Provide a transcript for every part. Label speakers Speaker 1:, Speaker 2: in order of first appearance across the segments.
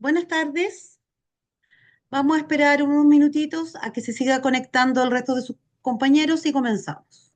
Speaker 1: Buenas tardes. Vamos a esperar unos minutitos a que se siga conectando el resto de sus compañeros y comenzamos.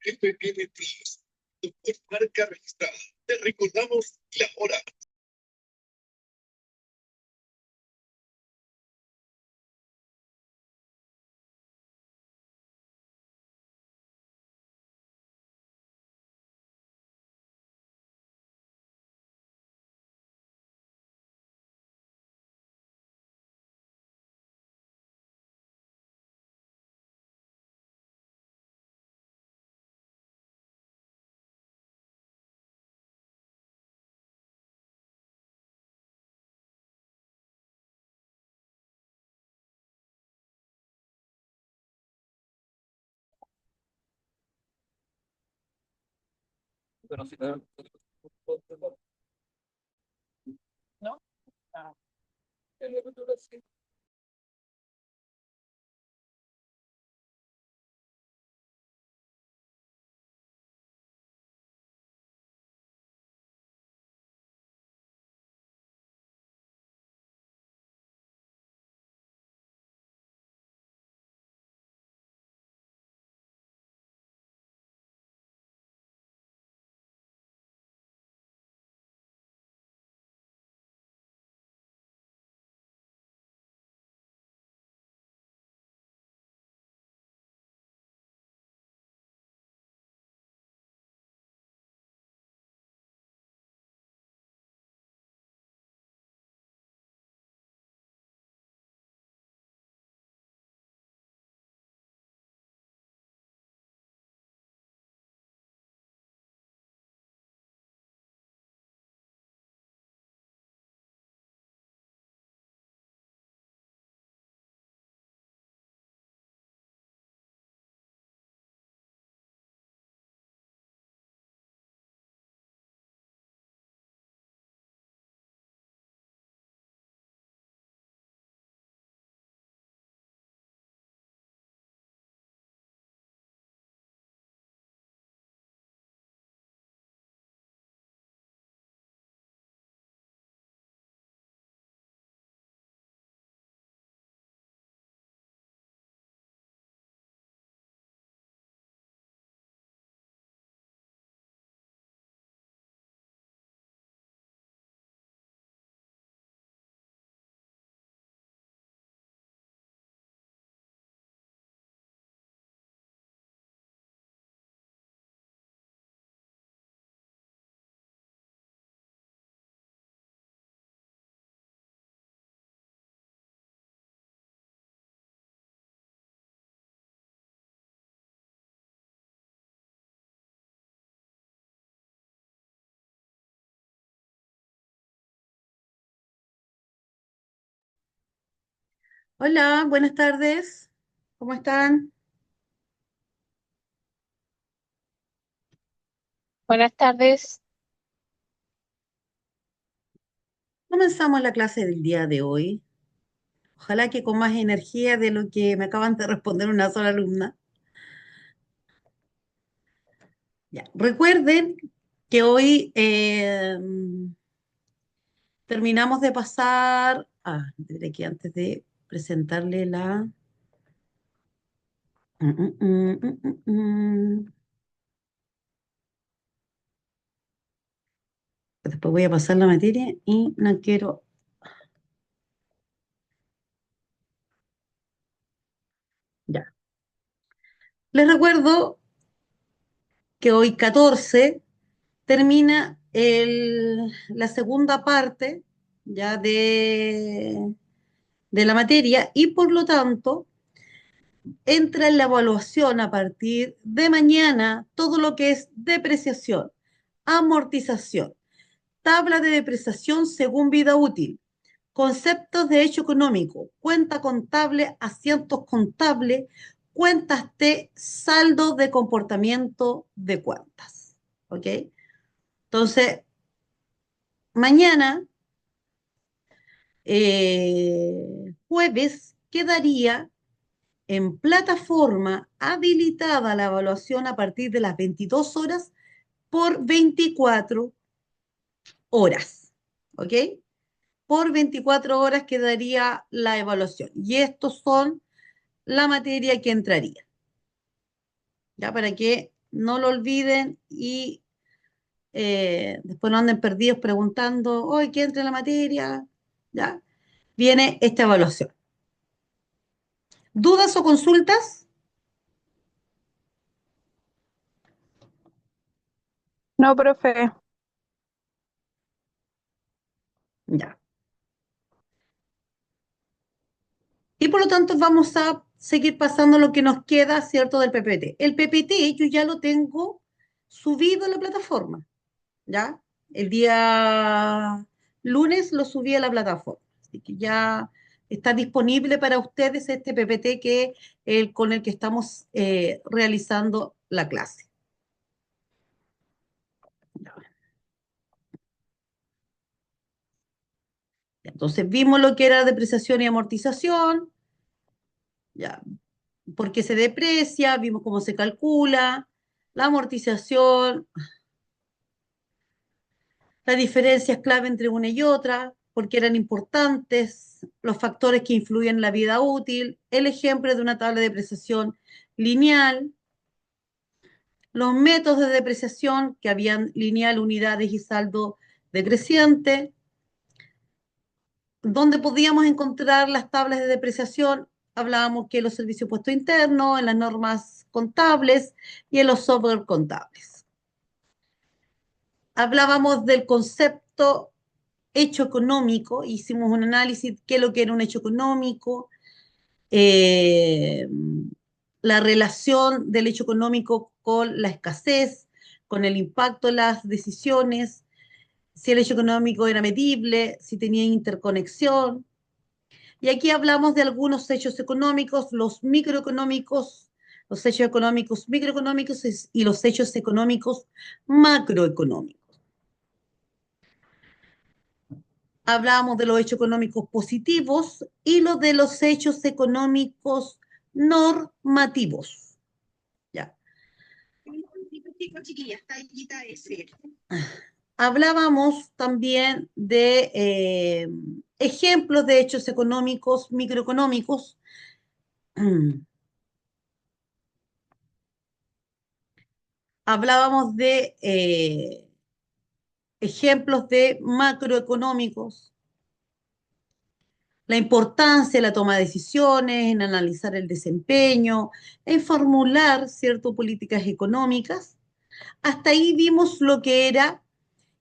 Speaker 2: FNT, doctor marca registrada. Te recordamos la hora. Bueno, sí, ¿no? Ah,
Speaker 1: Hola, buenas tardes. ¿Cómo están?
Speaker 3: Buenas tardes.
Speaker 1: Comenzamos la clase del día de hoy. Ojalá que con más energía de lo que me acaban de responder una sola alumna. Ya. Recuerden que hoy terminamos de pasar. Diré que antes de presentarle la. Mm, mm, mm, mm, mm, mm. Después voy a pasar la materia y no quiero. Ya. Les recuerdo que hoy 14 termina la segunda parte ya de la materia y por lo tanto entra en la evaluación a partir de mañana todo lo que es depreciación, amortización, tabla de depreciación según vida útil, conceptos de hecho económico, cuenta contable, asientos contables, cuentas de saldo de comportamiento de cuentas. ¿Ok? Entonces, mañana, jueves, quedaría en plataforma habilitada la evaluación a partir de las 22 horas por 24 horas. ¿Ok? Por 24 horas quedaría la evaluación. Y estos son la materia que entraría. Ya para que no lo olviden y después no anden perdidos preguntando, hoy ¿qué entra en la materia? Ya, viene esta evaluación. ¿Dudas o consultas?
Speaker 3: No, profe.
Speaker 1: Ya. Y por lo tanto vamos a seguir pasando lo que nos queda, ¿cierto? Del PPT. El PPT yo ya lo tengo subido a la plataforma, ¿ya? El día lunes lo subí a la plataforma. Así que ya está disponible para ustedes este PPT con el que estamos realizando la clase. Entonces vimos lo que era depreciación y amortización, ya, por qué se deprecia, vimos cómo se calcula, la amortización, las diferencias clave entre una y otra, por qué eran importantes, los factores que influyen en la vida útil, el ejemplo de una tabla de depreciación lineal, los métodos de depreciación que habían lineal, unidades y saldo decreciente, donde podíamos encontrar las tablas de depreciación. Hablábamos que los servicios de puesto interno, en las normas contables y en los software contables. Hablábamos del concepto hecho económico, hicimos un análisis de qué es lo que era un hecho económico, eh, la relación del hecho económico con la escasez, con el impacto de las decisiones, si el hecho económico era medible, si tenía interconexión. Y aquí hablamos de algunos hechos económicos, los microeconómicos, los hechos económicos microeconómicos y los hechos económicos macroeconómicos. Hablábamos de los hechos económicos positivos y los de los hechos económicos normativos. Ya. Hablábamos también de ejemplos de hechos económicos microeconómicos. Hablábamos de ejemplos de macroeconómicos, la importancia de la toma de decisiones, en analizar el desempeño, en formular ciertas políticas económicas. Hasta ahí vimos lo que era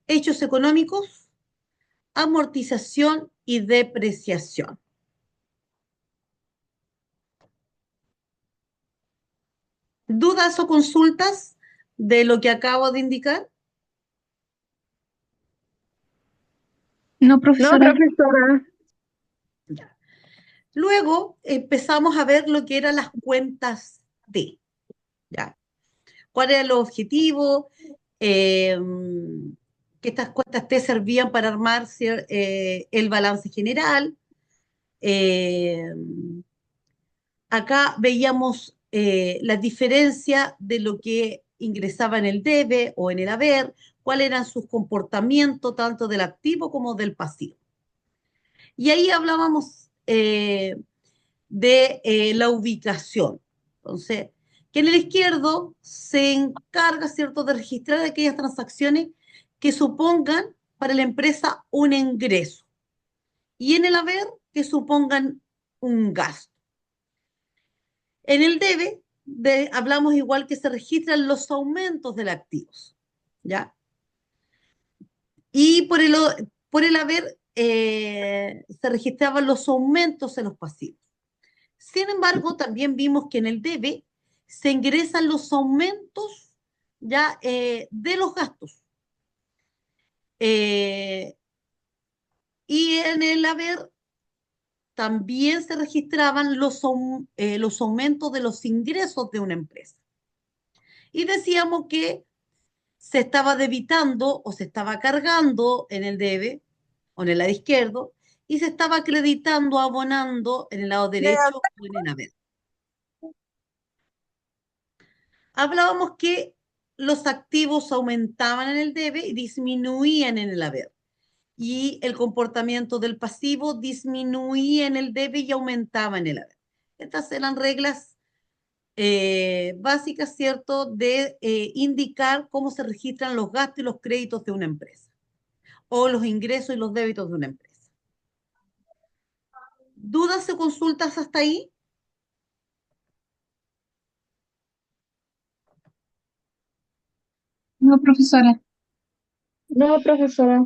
Speaker 1: hechos económicos, amortización y depreciación. ¿Dudas o consultas de lo que acabo de indicar?
Speaker 3: No,
Speaker 4: No,
Speaker 3: profesora.
Speaker 4: profesora.
Speaker 1: Ya. Luego empezamos a ver lo que eran las cuentas T, ¿ya? ¿Cuál era el objetivo? Eh, que estas cuentas T servían para armar el balance general. Eh, Acá veíamos la diferencia de lo que ingresaba en el debe o en el haber, cuáles eran sus comportamientos tanto del activo como del pasivo. Y ahí hablábamos de la ubicación. Entonces, que en el izquierdo se encarga, ¿cierto?, de registrar aquellas transacciones que supongan para la empresa un ingreso y en el haber que supongan un gasto. En el debe hablamos igual que se registran los aumentos de los activos, ¿ya? Y por el haber se registraban los aumentos en los pasivos. Sin embargo, también vimos que en el debe se ingresan los aumentos ya de los gastos. Eh, y en el haber también se registraban los aumentos de los ingresos de una empresa. Y decíamos que se estaba debitando o se estaba cargando en el debe o en el lado izquierdo y se estaba acreditando, abonando en el lado derecho o en el haber. Hablábamos que los activos aumentaban en el debe y disminuían en el haber. Y el comportamiento del pasivo disminuía en el debe y aumentaba en el haber. Estas eran reglas básicas, ¿cierto?, de indicar cómo se registran los gastos y los créditos de una empresa, o los ingresos y los débitos de una empresa. ¿Dudas o consultas hasta ahí?
Speaker 3: No, profesora. No, profesora.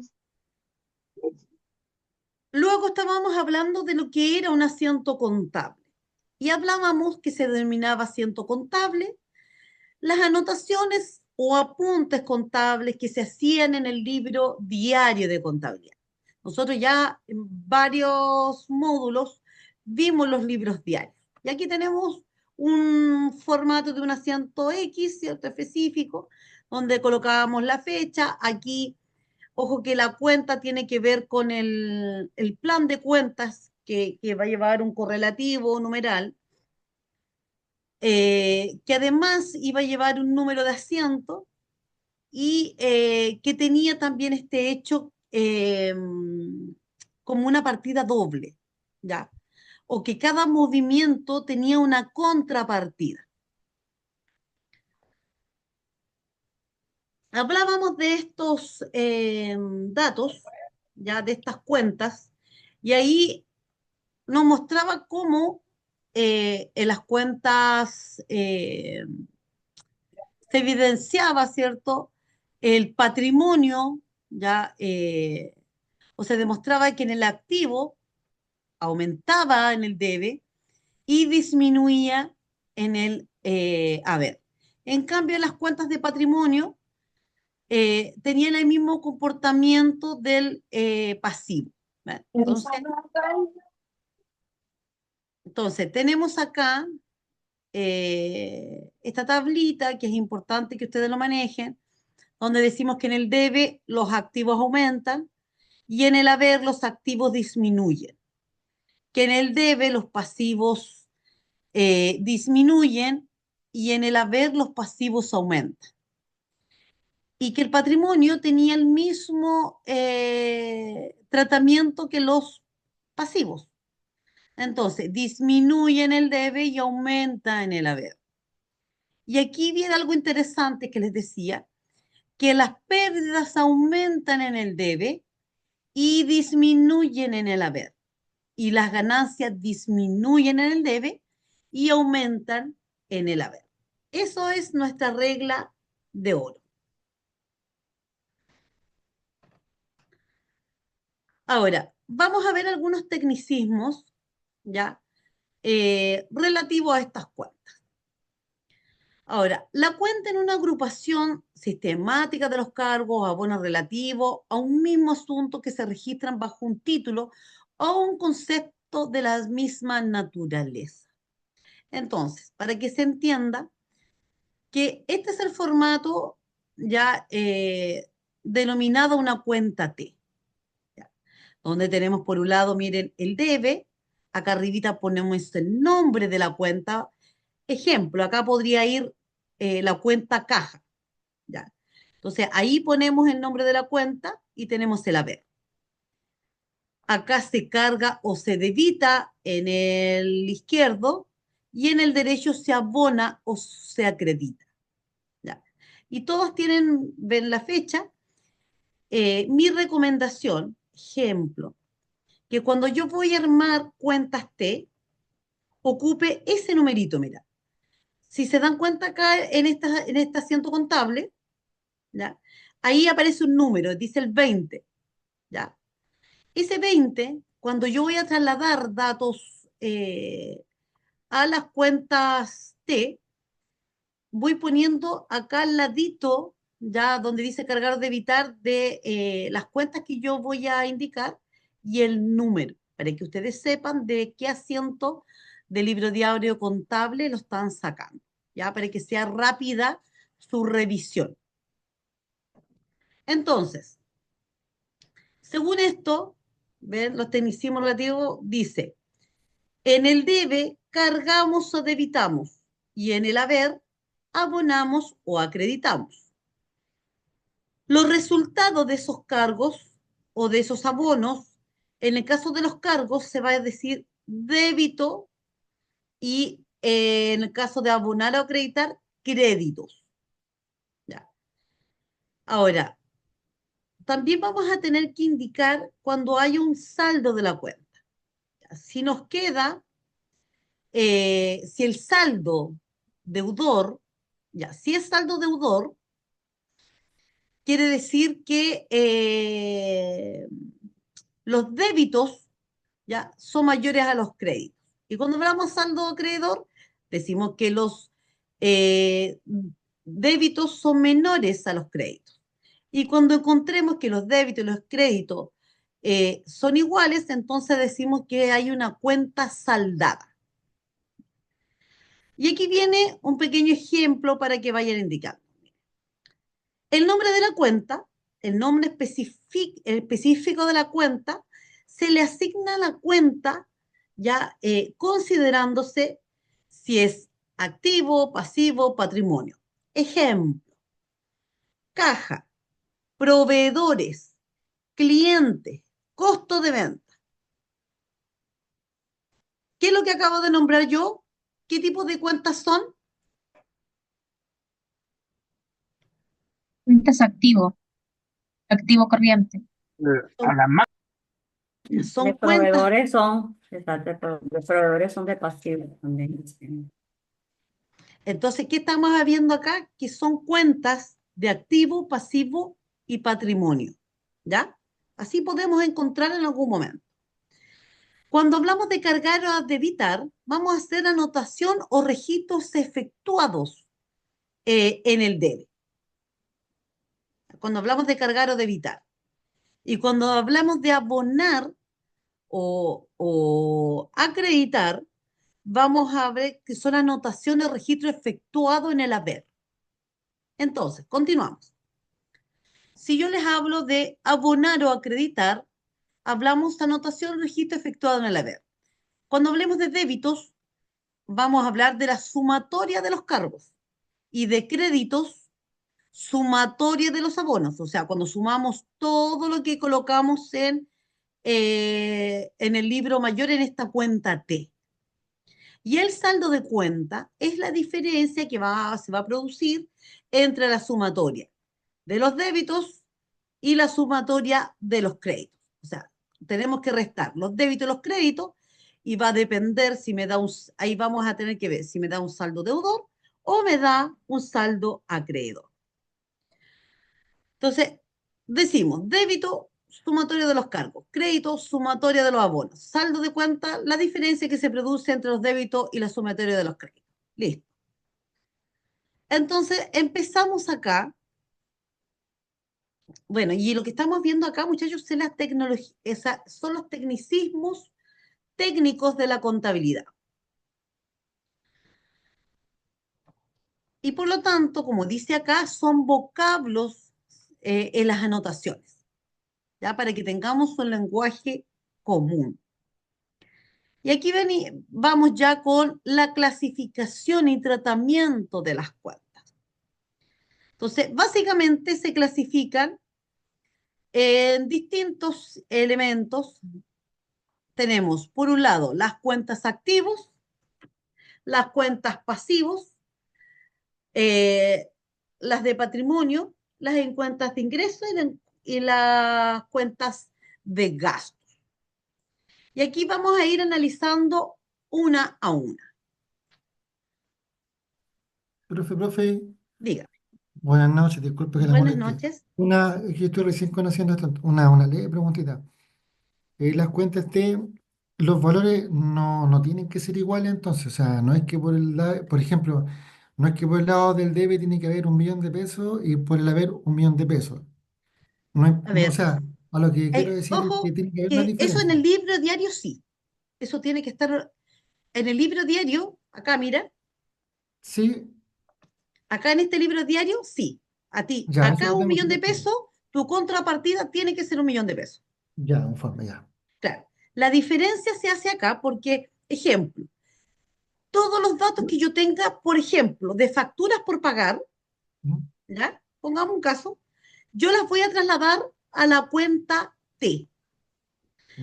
Speaker 1: Luego estábamos hablando de lo que era un asiento contable. Y hablábamos que se denominaba asiento contable las anotaciones o apuntes contables que se hacían en el libro diario de contabilidad. Nosotros ya en varios módulos vimos los libros diarios. Y aquí tenemos un formato de un asiento X, ¿cierto? Específico, donde colocábamos la fecha. Aquí, ojo que la cuenta tiene que ver con el plan de cuentas que va a llevar un correlativo numeral que además iba a llevar un número de asiento y que tenía también este hecho como una partida doble, ¿ya? O que cada movimiento tenía una contrapartida. Hablábamos de estos datos, ya de estas cuentas, y ahí nos mostraba cómo en las cuentas se evidenciaba, ¿cierto?, el patrimonio, ya, o se demostraba que en el activo aumentaba en el debe y disminuía en el haber. En cambio, las cuentas de patrimonio tenían el mismo comportamiento del pasivo. ¿Vale? Entonces, tenemos acá esta tablita que es importante que ustedes lo manejen, donde decimos que en el debe los activos aumentan y en el haber los activos disminuyen. Que en el debe los pasivos disminuyen y en el haber los pasivos aumentan. Y que el patrimonio tenía el mismo tratamiento que los pasivos. Entonces, disminuye en el debe y aumenta en el haber. Y aquí viene algo interesante que les decía, que las pérdidas aumentan en el debe y disminuyen en el haber. Y las ganancias disminuyen en el debe y aumentan en el haber. Eso es nuestra regla de oro. Ahora, vamos a ver algunos tecnicismos, ¿ya? Relativos a estas cuentas. Ahora, la cuenta en una agrupación sistemática de los cargos, abonos relativos a un mismo asunto que se registran bajo un título o un concepto concepto de la misma naturaleza. Entonces, para que se entienda que este es el formato ya denominado una cuenta T, ¿ya? Donde tenemos por un lado, miren, el debe, acá arribita ponemos el nombre de la cuenta. Ejemplo, acá podría ir la cuenta caja, ¿ya? Entonces, ahí ponemos el nombre de la cuenta y tenemos el haber. Acá se carga o se debita en el izquierdo y en el derecho se abona o se acredita, ¿ya? Y todos tienen, ven la fecha. Mi recomendación, ejemplo, que cuando yo voy a armar cuentas T, ocupe ese numerito, mira. Si se dan cuenta acá en este asiento contable, ¿ya? Ahí aparece un número, dice el 20, ¿ya? Ese 20, cuando yo voy a trasladar datos a las cuentas T, voy poniendo acá al ladito, ya donde dice cargar o debitar, de las cuentas que yo voy a indicar y el número, para que ustedes sepan de qué asiento del libro diario contable lo están sacando, ya, para que sea rápida su revisión. Entonces, según esto, ven, los tecnicismos relativos, dice, en el debe cargamos o debitamos y en el haber abonamos o acreditamos. Los resultados de esos cargos o de esos abonos, en el caso de los cargos se va a decir débito y en el caso de abonar o acreditar, créditos. ¿Ya? Ahora, también vamos a tener que indicar cuando hay un saldo de la cuenta. Si nos queda, si el saldo deudor, ya, si es saldo deudor, quiere decir que los débitos ya son mayores a los créditos. Y cuando hablamos de saldo acreedor, decimos que los débitos son menores a los créditos. Y cuando encontremos que los débitos y los créditos son iguales, entonces decimos que hay una cuenta saldada. Y aquí viene un pequeño ejemplo para que vayan indicando. El nombre de la cuenta, el nombre específico de la cuenta, se le asigna a la cuenta ya considerándose si es activo, pasivo, patrimonio. Ejemplo, caja, proveedores, clientes, costo de venta. ¿Qué es lo que acabo de nombrar yo? ¿Qué tipo de cuentas son?
Speaker 3: Cuentas activo, activo corriente.
Speaker 4: A la más.
Speaker 5: De
Speaker 1: Son cuentas.
Speaker 5: proveedores son, exacto, de proveedores son de pasivos también.
Speaker 1: Entonces, ¿qué estamos viendo acá? Que son cuentas de activo, pasivo y patrimonio, ¿ya? Así podemos encontrar en algún momento. Cuando hablamos de cargar o debitar, vamos a hacer anotación o registros efectuados en el debe. Cuando hablamos de cargar o debitar. Y cuando hablamos de abonar o acreditar, vamos a ver que son anotaciones o registros efectuados en el haber. Entonces, continuamos. Si yo les hablo de abonar o acreditar, hablamos de anotación o registro efectuado en el haber. Cuando hablemos de débitos, vamos a hablar de la sumatoria de los cargos y de créditos, sumatoria de los abonos. O sea, cuando sumamos todo lo que colocamos en el libro mayor en esta cuenta T. Y el saldo de cuenta es la diferencia que se va a producir entre la sumatoria de los débitos y la sumatoria de los créditos. O sea, tenemos que restar los débitos y los créditos y va a depender si me da ahí vamos a tener que ver si me da un saldo deudor o me da un saldo acreedor. Entonces, decimos débito, sumatorio de los cargos, crédito, sumatoria de los abonos, saldo de cuenta, la diferencia que se produce entre los débitos y la sumatoria de los créditos. Listo. Entonces, empezamos acá. Bueno, y lo que estamos viendo acá, muchachos, son los tecnicismos técnicos de la contabilidad. Y por lo tanto, como dice acá, son vocablos en las anotaciones, ¿ya? Para que tengamos un lenguaje común. Y aquí vamos ya con la clasificación y tratamiento de las cuentas. Entonces, básicamente se clasifican en distintos elementos. Tenemos, por un lado, las cuentas activos, las cuentas pasivos, eh, las de patrimonio, las en cuentas de ingreso y las cuentas de gasto. Y aquí vamos a ir analizando una a una.
Speaker 4: Profe,
Speaker 1: Dígame.
Speaker 4: buenas noches, disculpe que la
Speaker 1: Buenas
Speaker 4: moleste.
Speaker 1: noches.
Speaker 4: Es que estoy recién conociendo esto, una leve preguntita. Las cuentas los valores no tienen que ser iguales entonces, o sea, no es que por ejemplo, no es que por el lado del debe tiene que haber 1.000.000 de pesos y por el haber 1.000.000 de pesos.
Speaker 1: A
Speaker 4: O
Speaker 1: ver,
Speaker 4: sea, a lo que quiero decir es que
Speaker 1: ojo,
Speaker 4: tiene que haber una
Speaker 1: que eso en
Speaker 4: diferencia.
Speaker 1: el libro diario sí. Eso tiene que estar en el libro diario. Acá, mira,
Speaker 4: Sí,
Speaker 1: acá en este libro diario, sí. A ti,
Speaker 4: ya, eso
Speaker 1: acá
Speaker 4: lo
Speaker 1: un
Speaker 4: tengo
Speaker 1: millón de
Speaker 4: súper claro.
Speaker 1: pesos, tu contrapartida tiene que ser 1 millón de pesos.
Speaker 4: Ya, un forma, ya.
Speaker 1: Claro. La diferencia se hace acá porque, ejemplo, todos los datos que yo tenga, por ejemplo, de facturas por pagar,
Speaker 4: ¿Mm?
Speaker 1: ¿ya? Pongamos un caso, yo las voy a trasladar a la cuenta T.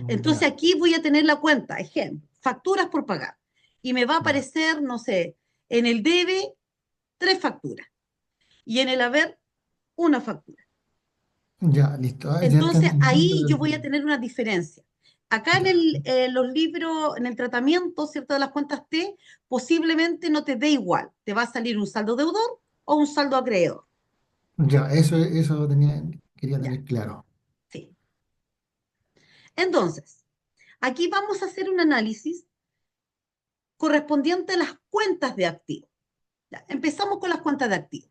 Speaker 1: Entonces
Speaker 4: Ya,
Speaker 1: aquí voy a tener la cuenta, ejemplo, facturas por pagar. Y me va a
Speaker 4: ya,
Speaker 1: aparecer, no sé, en el debe 3 facturas y en el haber una factura.
Speaker 4: ya, listo. Ah, ya
Speaker 1: Entonces
Speaker 4: entiendo
Speaker 1: ahí
Speaker 4: la
Speaker 1: yo voy a
Speaker 4: diferencia.
Speaker 1: tener una diferencia. Acá
Speaker 4: Ya,
Speaker 1: los libros, en el tratamiento, ¿cierto? De las cuentas T, posiblemente no te dé igual. Te va a salir un saldo deudor o un saldo acreedor.
Speaker 4: ya, eso quería
Speaker 1: Ya,
Speaker 4: tener claro.
Speaker 1: sí. Entonces, aquí vamos a hacer un análisis correspondiente a las cuentas de activos. Ya, empezamos con las cuentas de activos.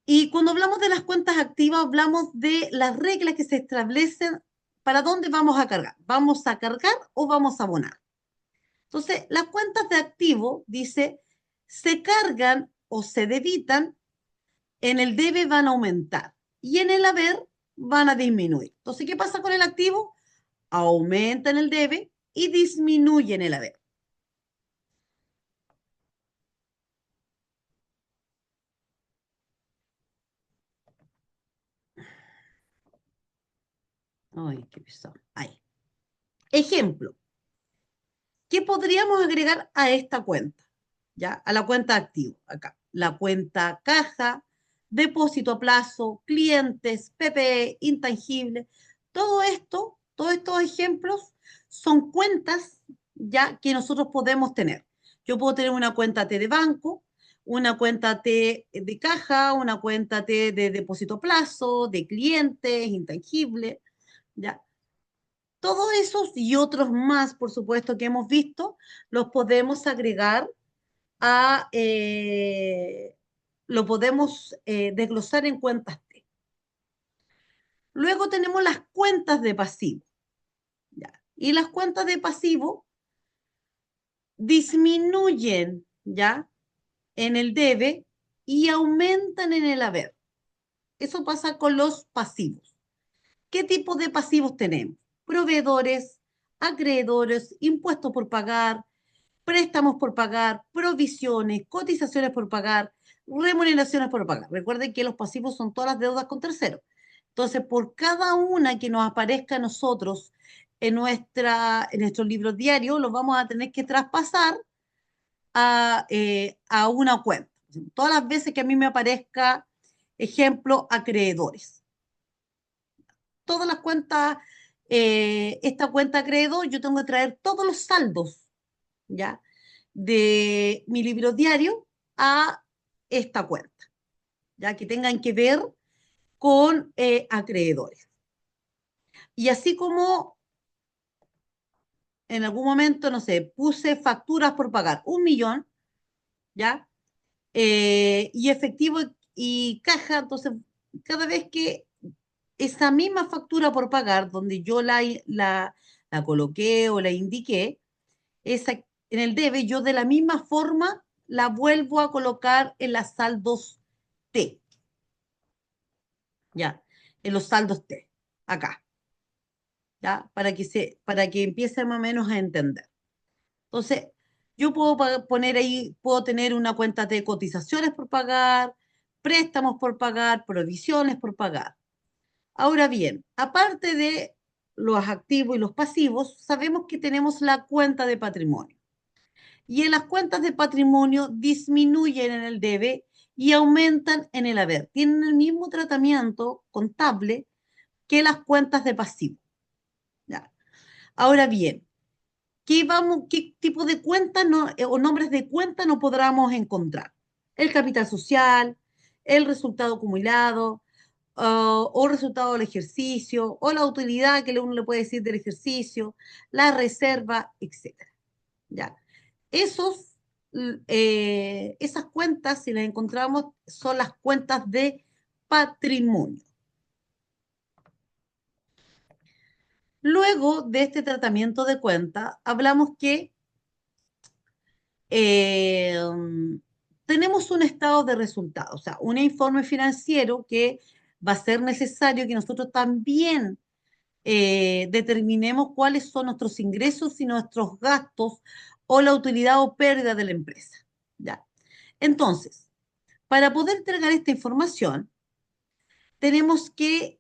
Speaker 1: Y cuando hablamos de las cuentas activas, hablamos de las reglas que se establecen para dónde vamos a cargar. ¿Vamos a cargar o vamos a abonar? Entonces, las cuentas de activo, dice, se cargan o se debitan, en el debe van a aumentar y en el haber van a disminuir. Entonces, ¿qué pasa con el activo? Aumenta en el debe y disminuye en el haber. Ay, qué pesado. Ahí. Ejemplo, ¿qué podríamos agregar a esta cuenta? ¿Ya? A la cuenta activo, acá. La cuenta caja, depósito a plazo, clientes, PPE, intangible. Todo esto, todos estos ejemplos son cuentas ya que nosotros podemos tener. Yo puedo tener una cuenta T de banco, una cuenta T de caja, una cuenta T de depósito a plazo, de clientes, intangible, ¿ya? Todos esos y otros más, por supuesto, que hemos visto, los podemos agregar a, lo podemos desglosar en cuentas T. Luego tenemos las cuentas de pasivo, ¿ya? Y las cuentas de pasivo disminuyen, ¿ya? En el debe y aumentan en el haber. Eso pasa con los pasivos. ¿Qué tipo de pasivos tenemos? Proveedores, acreedores, impuestos por pagar, préstamos por pagar, provisiones, cotizaciones por pagar, remuneraciones por pagar. Recuerden que los pasivos son todas las deudas con terceros. Entonces, por cada una que nos aparezca a nosotros en nuestros libros diarios, los vamos a tener que traspasar a una cuenta. Todas las veces que a mí me aparezca, ejemplo, acreedores. Todas las cuentas, esta cuenta acreedor, yo tengo que traer todos los saldos, ¿ya? De mi libro diario a esta cuenta, ya que tengan que ver con acreedores. Y así como en algún momento, no sé, puse facturas por pagar 1 millón, ¿ya? Y efectivo y caja, entonces cada vez que esa misma factura por pagar, donde yo la coloqué o la indiqué, esa, en el debe yo de la misma forma la vuelvo a colocar en las saldos T, ya, en los saldos T, acá, ya, para que empiece más o menos a entender. Entonces, yo puedo poner ahí, puedo tener una cuenta de cotizaciones por pagar, préstamos por pagar, provisiones por pagar. Ahora bien, aparte de los activos y los pasivos, sabemos que tenemos la cuenta de patrimonio. Y en las cuentas de patrimonio disminuyen en el debe y aumentan en el haber. Tienen el mismo tratamiento contable que las cuentas de pasivo. ¿Ya? Ahora bien, ¿qué tipo de cuentas o nombres de cuenta no podremos encontrar? El capital social, el resultado acumulado, o resultado del ejercicio, o la utilidad que uno le puede decir del ejercicio, la reserva, etcétera. ¿Ya? Esas cuentas, si las encontramos, son las cuentas de patrimonio. Luego de este tratamiento de cuenta, hablamos que eh, tenemos un estado de resultados, o sea, un informe financiero que va a ser necesario que nosotros también determinemos cuáles son nuestros ingresos y nuestros gastos o la utilidad o pérdida de la empresa. ¿Ya? Entonces, para poder entregar esta información, tenemos que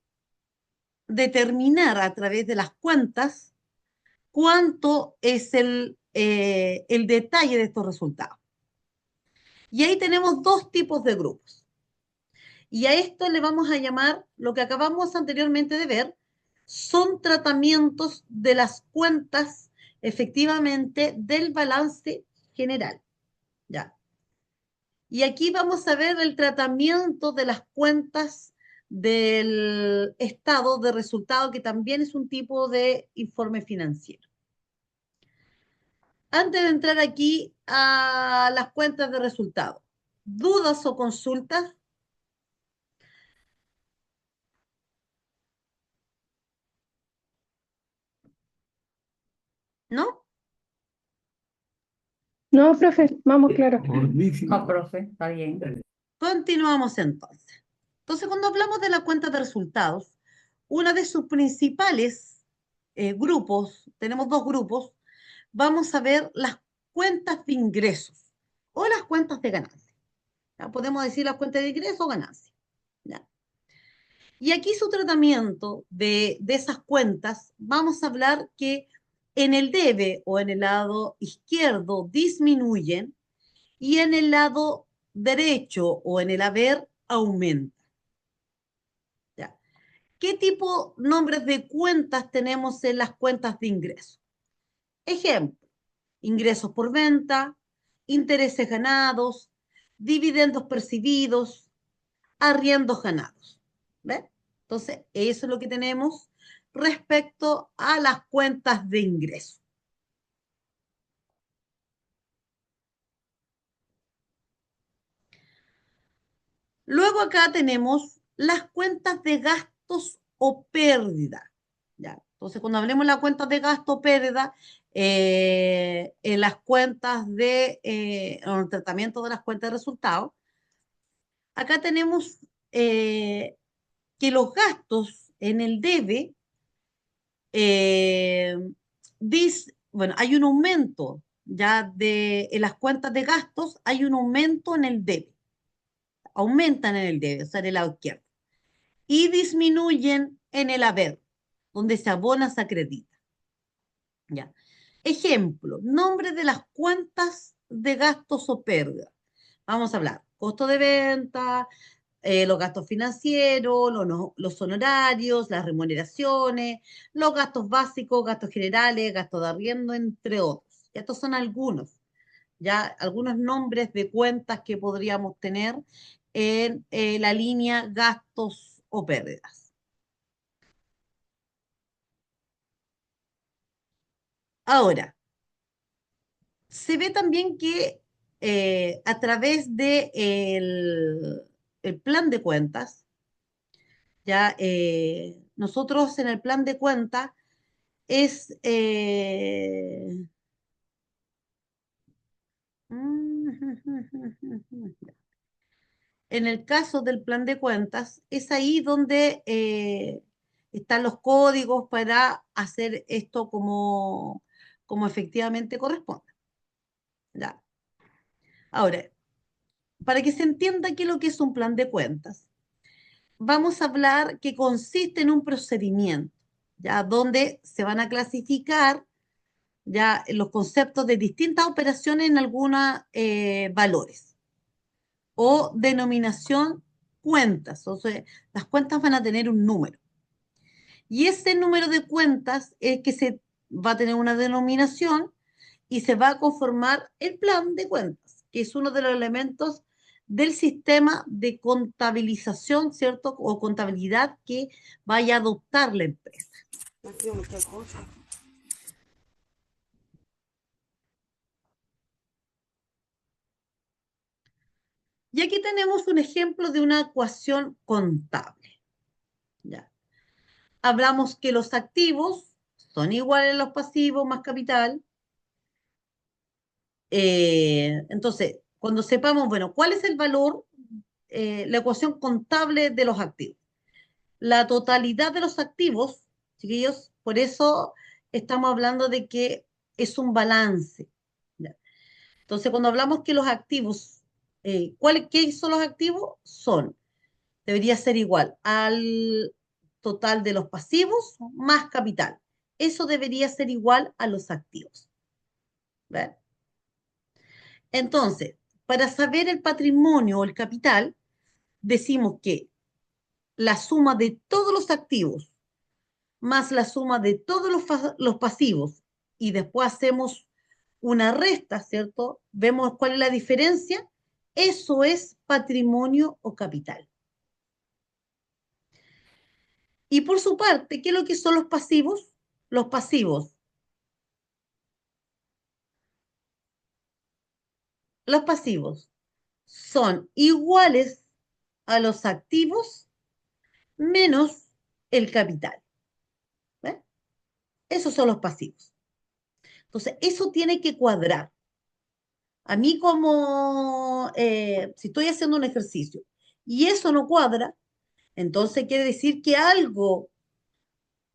Speaker 1: determinar a través de las cuentas cuánto es el detalle de estos resultados. Y ahí tenemos dos tipos de grupos. Y a esto le vamos a llamar, lo que acabamos anteriormente de ver, son tratamientos de las cuentas efectivamente del balance general. ¿Ya? Y aquí vamos a ver el tratamiento de las cuentas del estado de resultado, que también es un tipo de informe financiero. Antes de entrar aquí a las cuentas de resultado, ¿dudas o consultas? ¿No?
Speaker 6: No, profe, vamos, claro.
Speaker 5: No, profe, está bien.
Speaker 1: Continuamos entonces. Entonces, cuando hablamos de la cuenta de resultados, una de sus principales grupos, tenemos dos grupos, vamos a ver las cuentas de ingresos o las cuentas de ganancia. ¿Ya? Podemos decir las cuentas de ingresos o ganancia. ¿Ya? Y aquí su tratamiento de esas cuentas, vamos a hablar que en el debe o en el lado izquierdo disminuyen y en el lado derecho o en el haber aumenta. ¿Ya? ¿Qué tipo nombres de cuentas tenemos en las cuentas de ingresos? Ejemplo, ingresos por venta, intereses ganados, dividendos percibidos, arriendos ganados. ¿Ves? Entonces, eso es lo que tenemos respecto a las cuentas de ingreso. Luego acá tenemos las cuentas de gastos o pérdida. ¿Ya? Entonces, cuando hablemos de las cuentas de gasto o pérdida, en las cuentas en el tratamiento de las cuentas de resultados, acá tenemos que los gastos en el debe, eh, bueno, hay un aumento ya en las cuentas de gastos, hay un aumento en el debe, aumentan en el debe, o sea, en el lado izquierdo, y disminuyen en el haber, donde se abona, se acredita. ¿Ya? Ejemplo, nombre de las cuentas de gastos o pérdida. Vamos a hablar, costo de venta, los gastos financieros, los honorarios, las remuneraciones, los gastos básicos, gastos generales, gastos de arriendo, entre otros. Estos son algunos, ya algunos nombres de cuentas que podríamos tener en la línea gastos o pérdidas. Ahora, se ve también que a través de el plan de cuentas, ya nosotros en el plan de cuentas es... en el caso del plan de cuentas, es ahí donde están los códigos para hacer esto como efectivamente corresponde. ¿Ya? Ahora, para que se entienda qué es lo que es un plan de cuentas, vamos a hablar que consiste en un procedimiento, ¿ya? Donde se van a clasificar ya los conceptos de distintas operaciones en algunos valores o denominación cuentas. O sea, las cuentas van a tener un número. Y ese número de cuentas es que se va a tener una denominación y se va a conformar el plan de cuentas, que es uno de los elementos del sistema de contabilización, ¿cierto? O contabilidad que vaya a adoptar la empresa. Y aquí tenemos un ejemplo de una ecuación contable. ¿Ya? Hablamos que los activos son iguales a los pasivos más capital. Entonces, cuando sepamos, bueno, cuál es el valor, la ecuación contable de los activos. La totalidad de los activos, chiquillos, por eso estamos hablando de que es un balance. ¿Ya? Entonces, cuando hablamos que los activos, ¿qué son los activos? Debería ser igual al total de los pasivos más capital. Eso debería ser igual a los activos. ¿Ven? Entonces, para saber el patrimonio o el capital, decimos que la suma de todos los activos más la suma de todos los pasivos y después hacemos una resta, ¿cierto? Vemos cuál es la diferencia. Eso es patrimonio o capital. Y por su parte, ¿qué es lo que son los pasivos? Los pasivos. Los pasivos son iguales a los activos menos el capital. ¿Ven? Esos son los pasivos. Entonces, eso tiene que cuadrar. A mí como, si estoy haciendo un ejercicio y eso no cuadra, entonces quiere decir que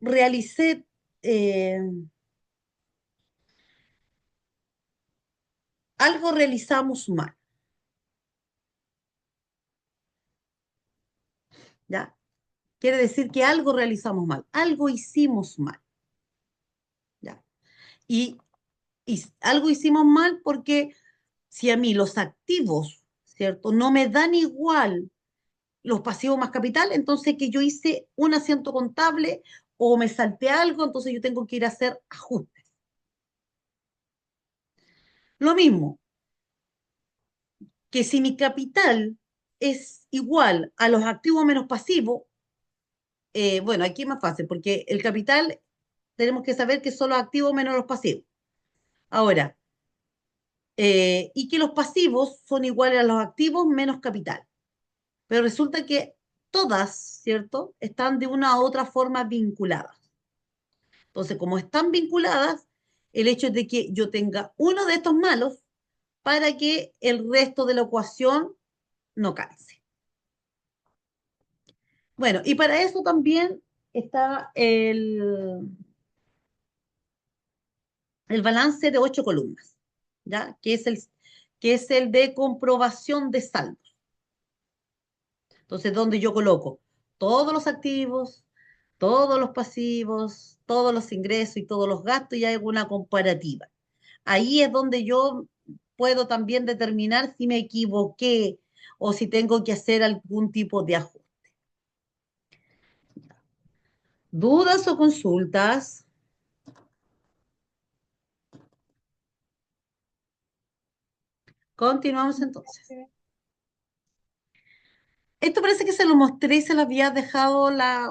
Speaker 1: realicé, eh, algo realizamos mal, ¿ya? Quiere decir que algo realizamos mal, algo hicimos mal, ¿ya? Y, y algo hicimos mal porque si a mí los activos, ¿cierto? No me dan igual los pasivos más capital, entonces que yo hice un asiento contable o me salté algo, entonces yo tengo que ir a hacer ajustes. Lo mismo, que si mi capital es igual a los activos menos pasivos, bueno, aquí es más fácil, porque el capital tenemos que saber que son los activos menos los pasivos. Ahora, y que los pasivos son iguales a los activos menos capital. Pero resulta que todas, ¿cierto?, están de una u otra forma vinculadas. Entonces, como están vinculadas, el hecho es de que yo tenga uno de estos malos para que el resto de la ecuación no calce. Bueno, y para eso también está el balance de 8 columnas, ¿ya? Que es el de comprobación de saldos. Entonces, donde yo coloco todos los activos, todos los pasivos, todos los ingresos y todos los gastos y hago una comparativa. Ahí es donde yo puedo también determinar si me equivoqué o si tengo que hacer algún tipo de ajuste. ¿Dudas o consultas? Continuamos entonces. Esto parece que se lo mostré y se lo había dejado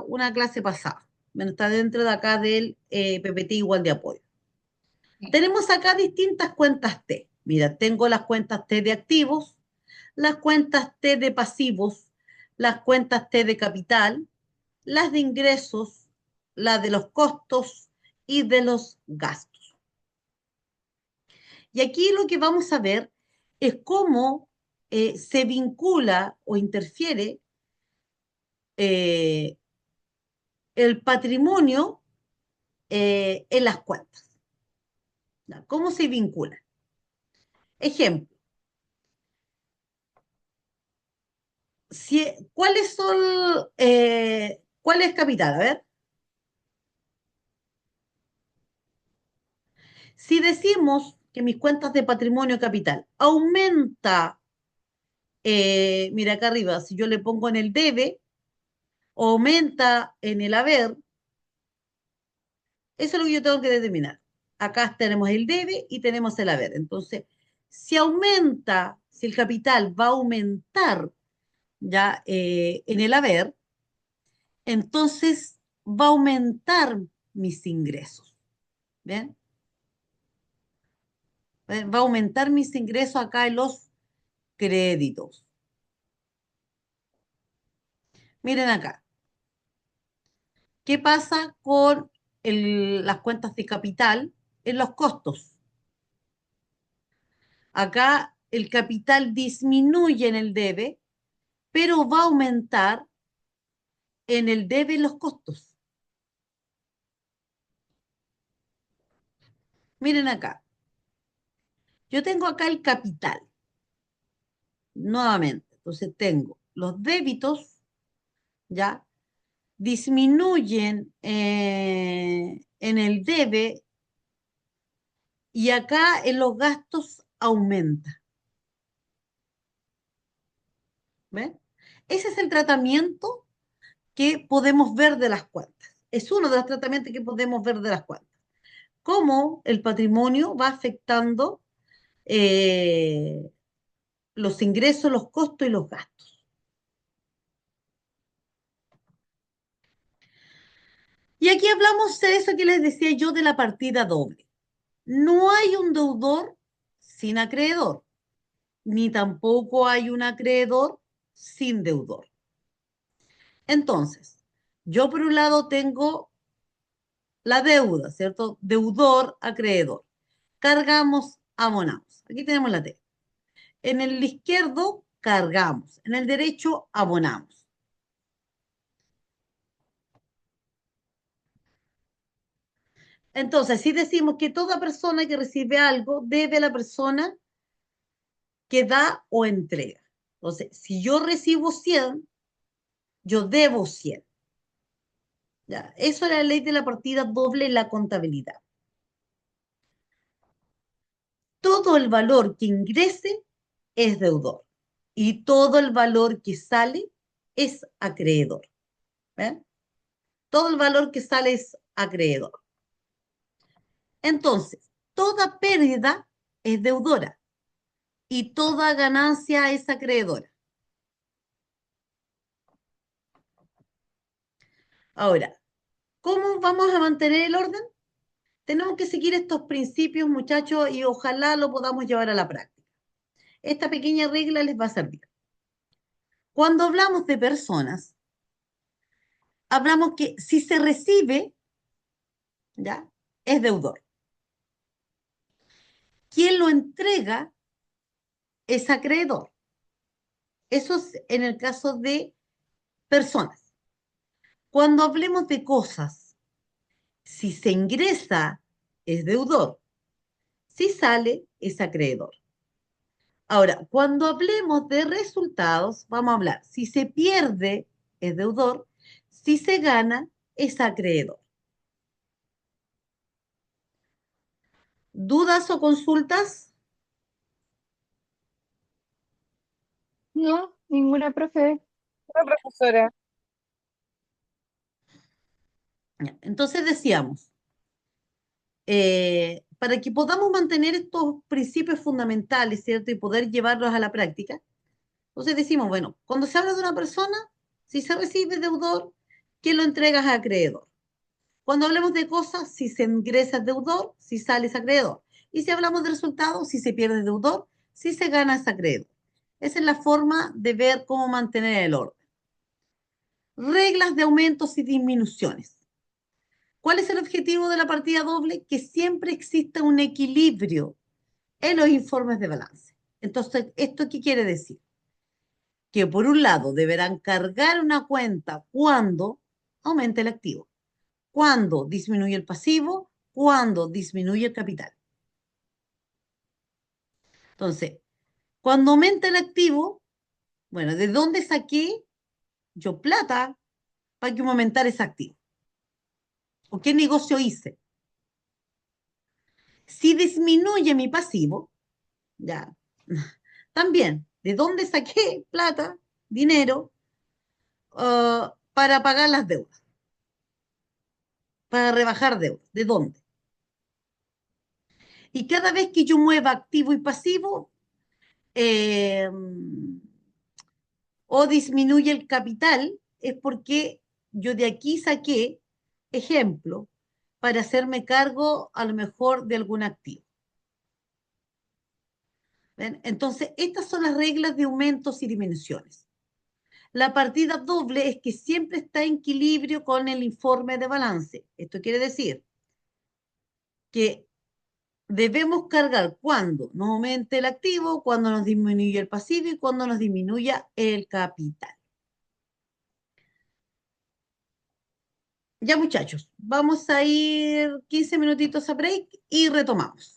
Speaker 1: una clase pasada. Bueno, está dentro de acá del PPT igual de apoyo.
Speaker 3: Sí.
Speaker 1: Tenemos acá distintas cuentas T. Mira, tengo las cuentas T de activos, las cuentas T de pasivos, las cuentas T de capital, las de ingresos, las de los costos y de los gastos. Y aquí lo que vamos a ver es cómo se vincula o interfiere eh, el patrimonio en las cuentas. ¿Ya? ¿Cómo se vincula? Ejemplo, ¿cuáles son, cuál es capital? A ver, si decimos que mis cuentas de patrimonio capital aumenta, mira acá arriba, si yo le pongo en el debe, aumenta en el haber, eso es lo que yo tengo que determinar. Acá tenemos el debe y tenemos el haber. Entonces, si aumenta, si el capital va a aumentar ya en el haber, entonces va a aumentar mis ingresos. ¿Ven? Va a aumentar mis ingresos acá en los créditos. Miren acá. ¿Qué pasa con las cuentas de capital en los costos? Acá el capital disminuye en el debe, pero va a aumentar en el debe los costos. Miren acá. Yo tengo acá el capital, nuevamente. Entonces tengo los débitos, ¿ya? Disminuyen en el debe y acá en los gastos aumenta. ¿Ven? Ese es el tratamiento que podemos ver de las cuentas. Es uno de los tratamientos que podemos ver de las cuentas. Cómo el patrimonio va afectando eh, los ingresos, los costos y los gastos. Y aquí hablamos de eso que les decía yo de la partida doble. No hay un deudor sin acreedor, ni tampoco hay un acreedor sin deudor. Entonces, yo por un lado tengo la deuda, ¿cierto? Deudor, acreedor. Cargamos, abonamos. Aquí tenemos la T. En el izquierdo, cargamos. En el derecho, abonamos. Entonces, si decimos que toda persona que recibe algo debe a la persona que da o entrega. Entonces, si yo recibo 100, yo debo 100. ¿Ya? Eso es la ley de la partida doble en la contabilidad. Todo el valor que ingrese es deudor y todo el valor que sale es acreedor. ¿Ven? Todo el valor que sale es acreedor. Entonces, toda pérdida es deudora y toda ganancia es acreedora. Ahora, ¿cómo vamos a mantener el orden? Tenemos que seguir estos principios, muchachos, y ojalá lo podamos llevar a la práctica. Esta pequeña regla les va a servir. Cuando hablamos de personas, hablamos que si se recibe, ¿ya? Es deudor. Quien lo entrega es acreedor. Eso es en el caso de personas. Cuando hablemos de cosas, si se ingresa, es deudor. Si sale, es acreedor. Ahora, cuando hablemos de resultados, vamos a hablar, si se pierde, es deudor, si se gana, es acreedor. ¿Dudas o consultas?
Speaker 6: No, ninguna, profe.
Speaker 7: Hola, profesora.
Speaker 1: Entonces decíamos, para que podamos mantener estos principios fundamentales, ¿cierto? Y poder llevarlos a la práctica, entonces decimos, bueno, cuando se habla de una persona, si se recibe deudor, ¿quién lo entrega es acreedor? Cuando hablemos de cosas, si se ingresa es deudor, si sale es acreedor. Y si hablamos de resultados, si se pierde es deudor, si se gana es acreedor. Esa es la forma de ver cómo mantener el orden. Reglas de aumentos y disminuciones. ¿Cuál es el objetivo de la partida doble? Que siempre exista un equilibrio en los informes de balance. Entonces, ¿esto qué quiere decir? Que por un lado deberán cargar una cuenta cuando aumente el activo, cuando disminuye el pasivo, cuando disminuye el capital. Entonces, cuando aumenta el activo, bueno, ¿de dónde saqué yo plata para que aumentara ese activo? ¿O qué negocio hice? Si disminuye mi pasivo, ya, también, ¿de dónde saqué plata, dinero, para pagar las deudas, para rebajar deudas? ¿De dónde? Y cada vez que yo mueva activo y pasivo, eh, o disminuye el capital, es porque yo de aquí saqué ejemplo para hacerme cargo a lo mejor de algún activo. ¿Ven? Entonces, estas son las reglas de aumentos y disminuciones. La partida doble es que siempre está en equilibrio con el informe de balance. Esto quiere decir que debemos cargar cuando nos aumente el activo, cuando nos disminuye el pasivo y cuando nos disminuya el capital. Ya muchachos, vamos a ir 15 minutitos a break y retomamos.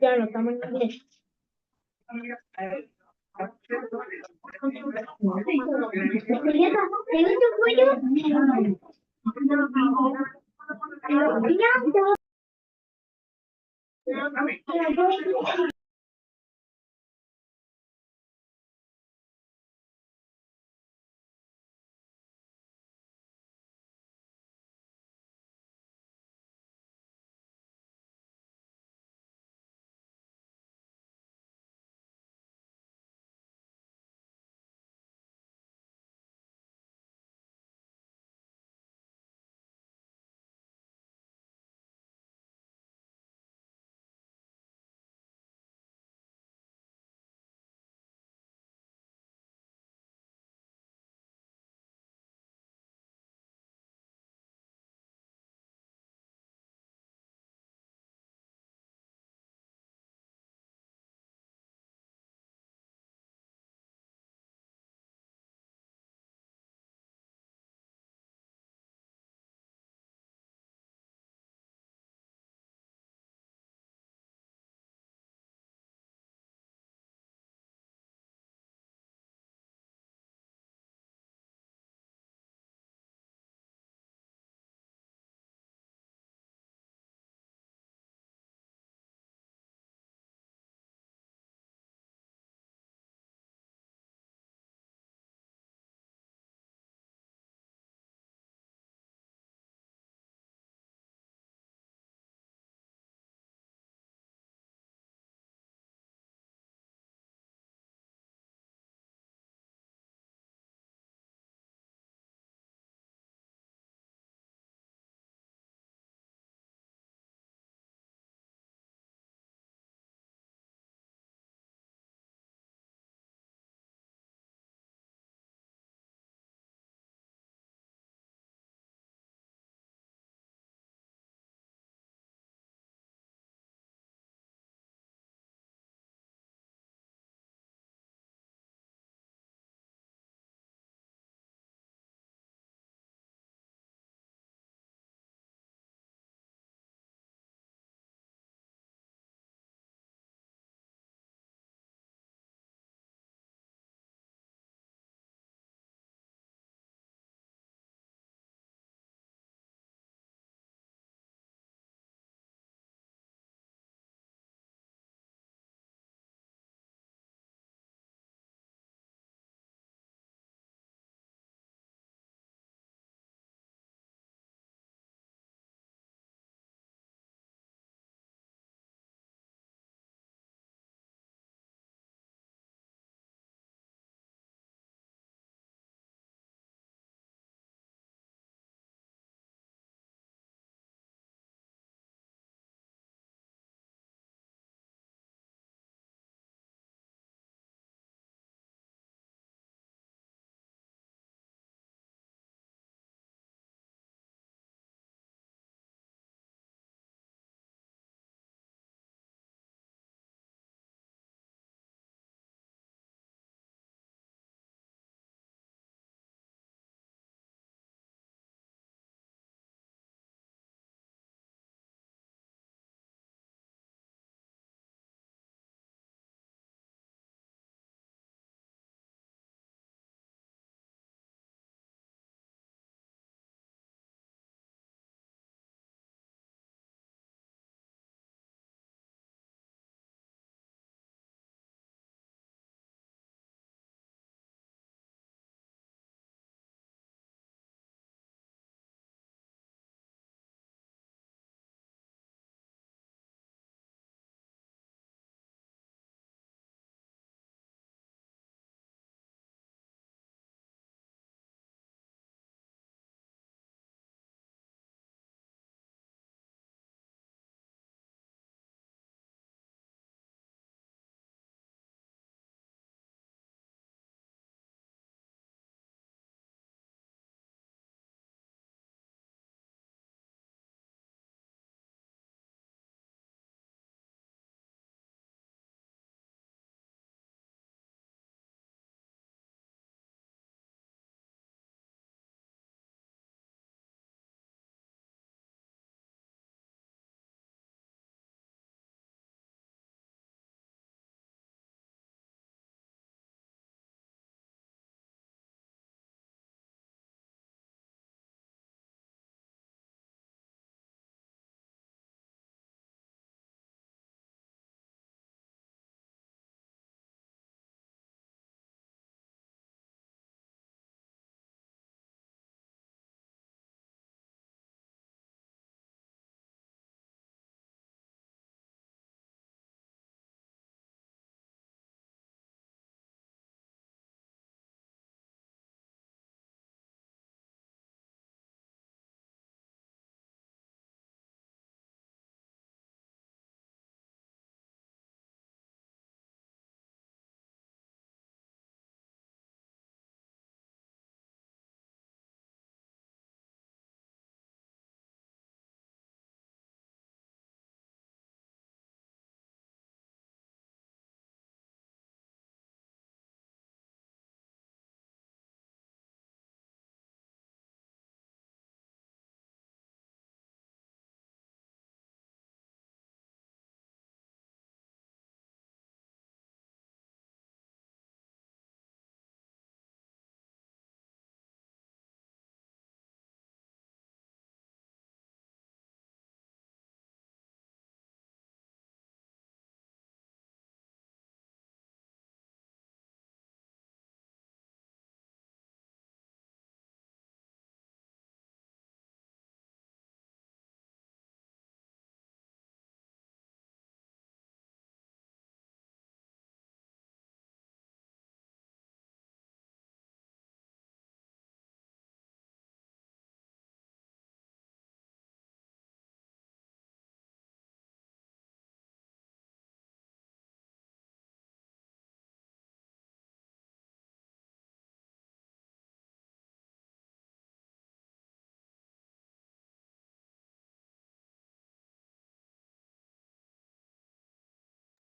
Speaker 6: Ya no estamos en la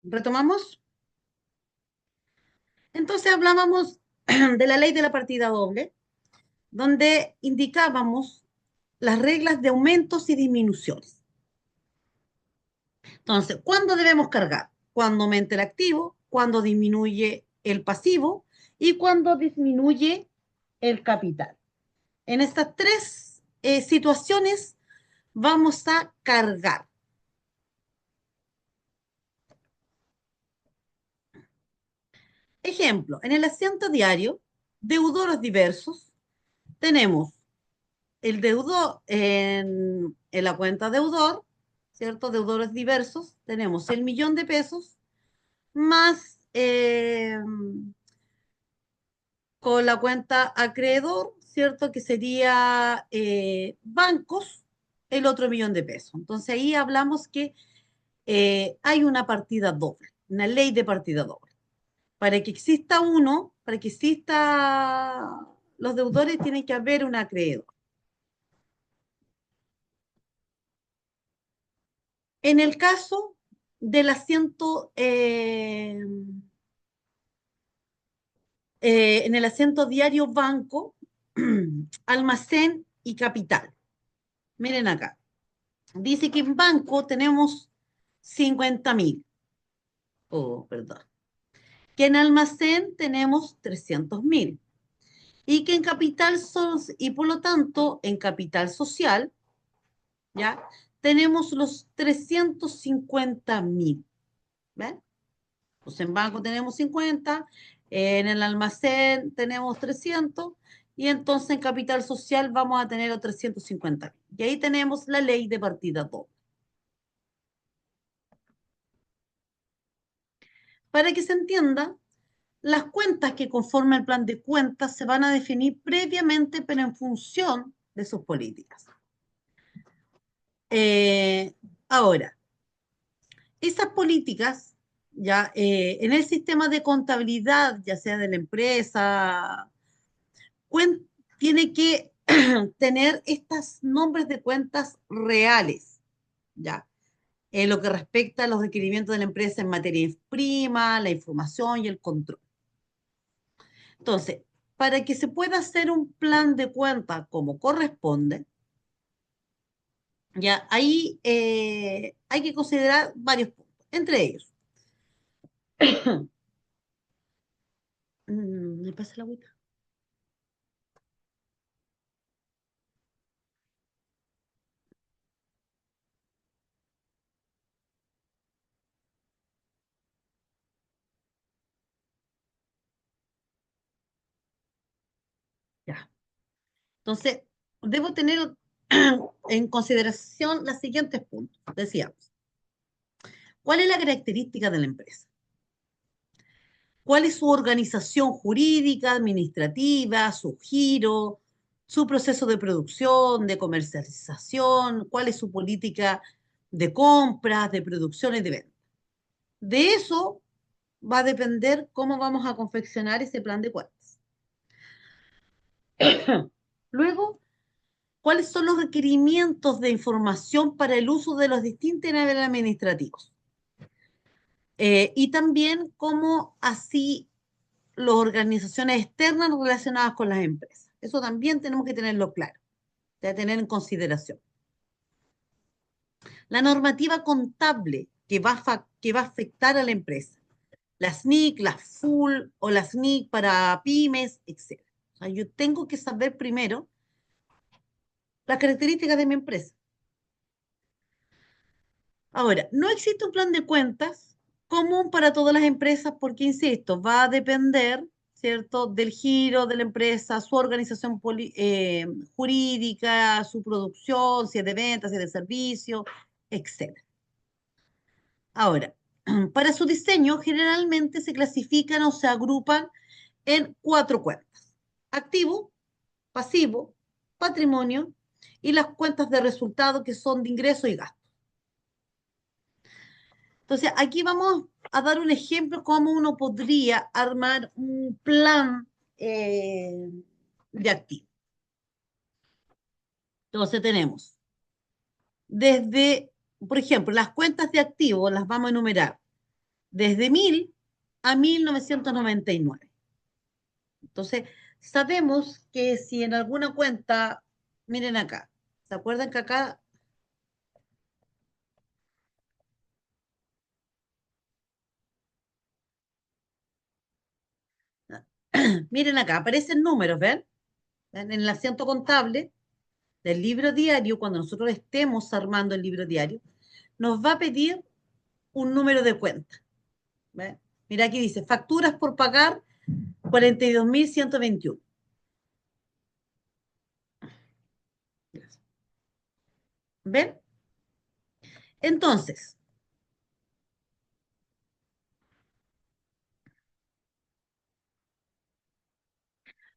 Speaker 1: ¿Retomamos? Entonces hablábamos de la ley de la partida doble, donde indicábamos las reglas de aumentos y disminuciones. Entonces, ¿cuándo debemos cargar? Cuando aumenta el activo, cuando disminuye el pasivo y cuando disminuye el capital. En estas tres situaciones vamos a cargar. Ejemplo, en el asiento diario, deudores diversos, tenemos el deudor en la cuenta deudor, ¿cierto? Deudores diversos, tenemos el 1.000.000 de pesos más con la cuenta acreedor, ¿cierto? Que sería bancos, el otro 1.000.000 de pesos. Entonces ahí hablamos que hay una partida doble, una ley de partida doble. Para que exista uno, para que exista los deudores, tiene que haber un acreedor. En el caso del asiento, en el asiento diario banco, almacén y capital. Miren acá. Dice que en banco tenemos 50.000. Oh, perdón. Que en almacén tenemos 300.000. Y que en capital, y por lo tanto, en capital social, ¿ya? Tenemos los 350.000. ¿Ven? Pues en banco tenemos 50, en el almacén tenemos 300 y entonces en capital social vamos a tener los 350.000. Y ahí tenemos la ley de partida doble. Para que se entienda, las cuentas que conforman el plan de cuentas se van a definir previamente, pero en función de sus políticas. Eh, Ahora, esas políticas, ya en el sistema de contabilidad, ya sea de la empresa, tiene que tener estos nombres de cuentas reales, ya, en lo que respecta a los requerimientos de la empresa en materia prima, la información y el control. Entonces, para que se pueda hacer un plan de cuenta como corresponde, ya ahí hay que considerar varios puntos, entre ellos. ¿Me pasa la agüita? Ya. Entonces, debo tener en consideración los siguientes puntos. Decíamos, ¿cuál es la característica de la empresa? ¿Cuál es su organización jurídica, administrativa, su giro, su proceso de producción, de comercialización? ¿Cuál es su política de compras, de producción y de venta? De eso va a depender cómo vamos a confeccionar ese plan de cuentas. Luego, ¿cuáles son los requerimientos de información para el uso de los distintos niveles administrativos? Y también cómo así las organizaciones externas relacionadas con las empresas. Eso también tenemos que tenerlo claro, de tener en consideración. La normativa contable que va a afectar a la empresa. Las NIC, las FUL o las NIC para pymes, etc. O sea, yo tengo que saber primero las características de mi empresa. Ahora, no existe un plan de cuentas común para todas las empresas porque, insisto, va a depender, ¿cierto?, del giro de la empresa, su organización jurídica, su producción, si es de ventas, si es de servicio, etc. Ahora, para su diseño generalmente se clasifican o se agrupan en 4 cuentas: activo, pasivo, patrimonio y las cuentas de resultado que son de ingreso y gasto. Entonces, aquí vamos a dar un ejemplo cómo uno podría armar un plan de activo. Entonces, tenemos desde, por ejemplo, las cuentas de activo, las vamos a enumerar. desde 1000 a 1999. Entonces, sabemos que si en alguna cuenta, miren acá, ¿se acuerdan que acá, miren acá, aparecen números, ¿ven? En el asiento contable del libro diario, cuando nosotros estemos armando el libro diario, nos va a pedir un número de cuenta. ¿Ven? Mira, aquí dice, facturas por pagar 42.121. ¿Ven? Entonces,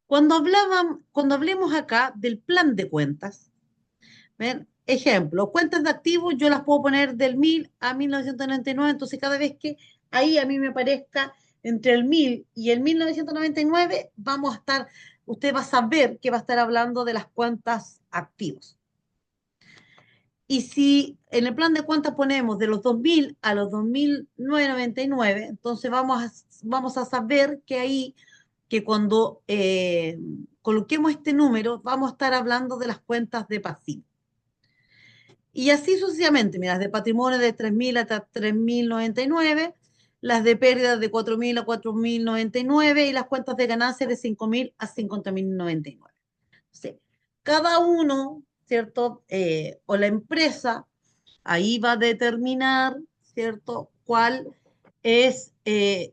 Speaker 1: cuando hablemos acá del plan de cuentas, ¿ven? Ejemplo, cuentas de activos yo las puedo poner del 1000 a 1999, entonces cada vez que ahí a mí me aparezca entre el 1000 y el 1999, vamos a estar, usted va a saber que va a estar hablando de las cuentas activos. Y si en el plan de cuentas ponemos de los 2000 a los 2999, entonces vamos a saber que ahí, que cuando coloquemos este número, vamos a estar hablando de las cuentas de pasivo. Y así sucesivamente, mira, las de patrimonio de 3000 hasta 3099, las de pérdidas de 4000 a 4099 y las cuentas de ganancias de 5000 a 50.099. Sí. Cada uno, ¿cierto? O la empresa, ahí va a determinar, ¿cierto? Cuál es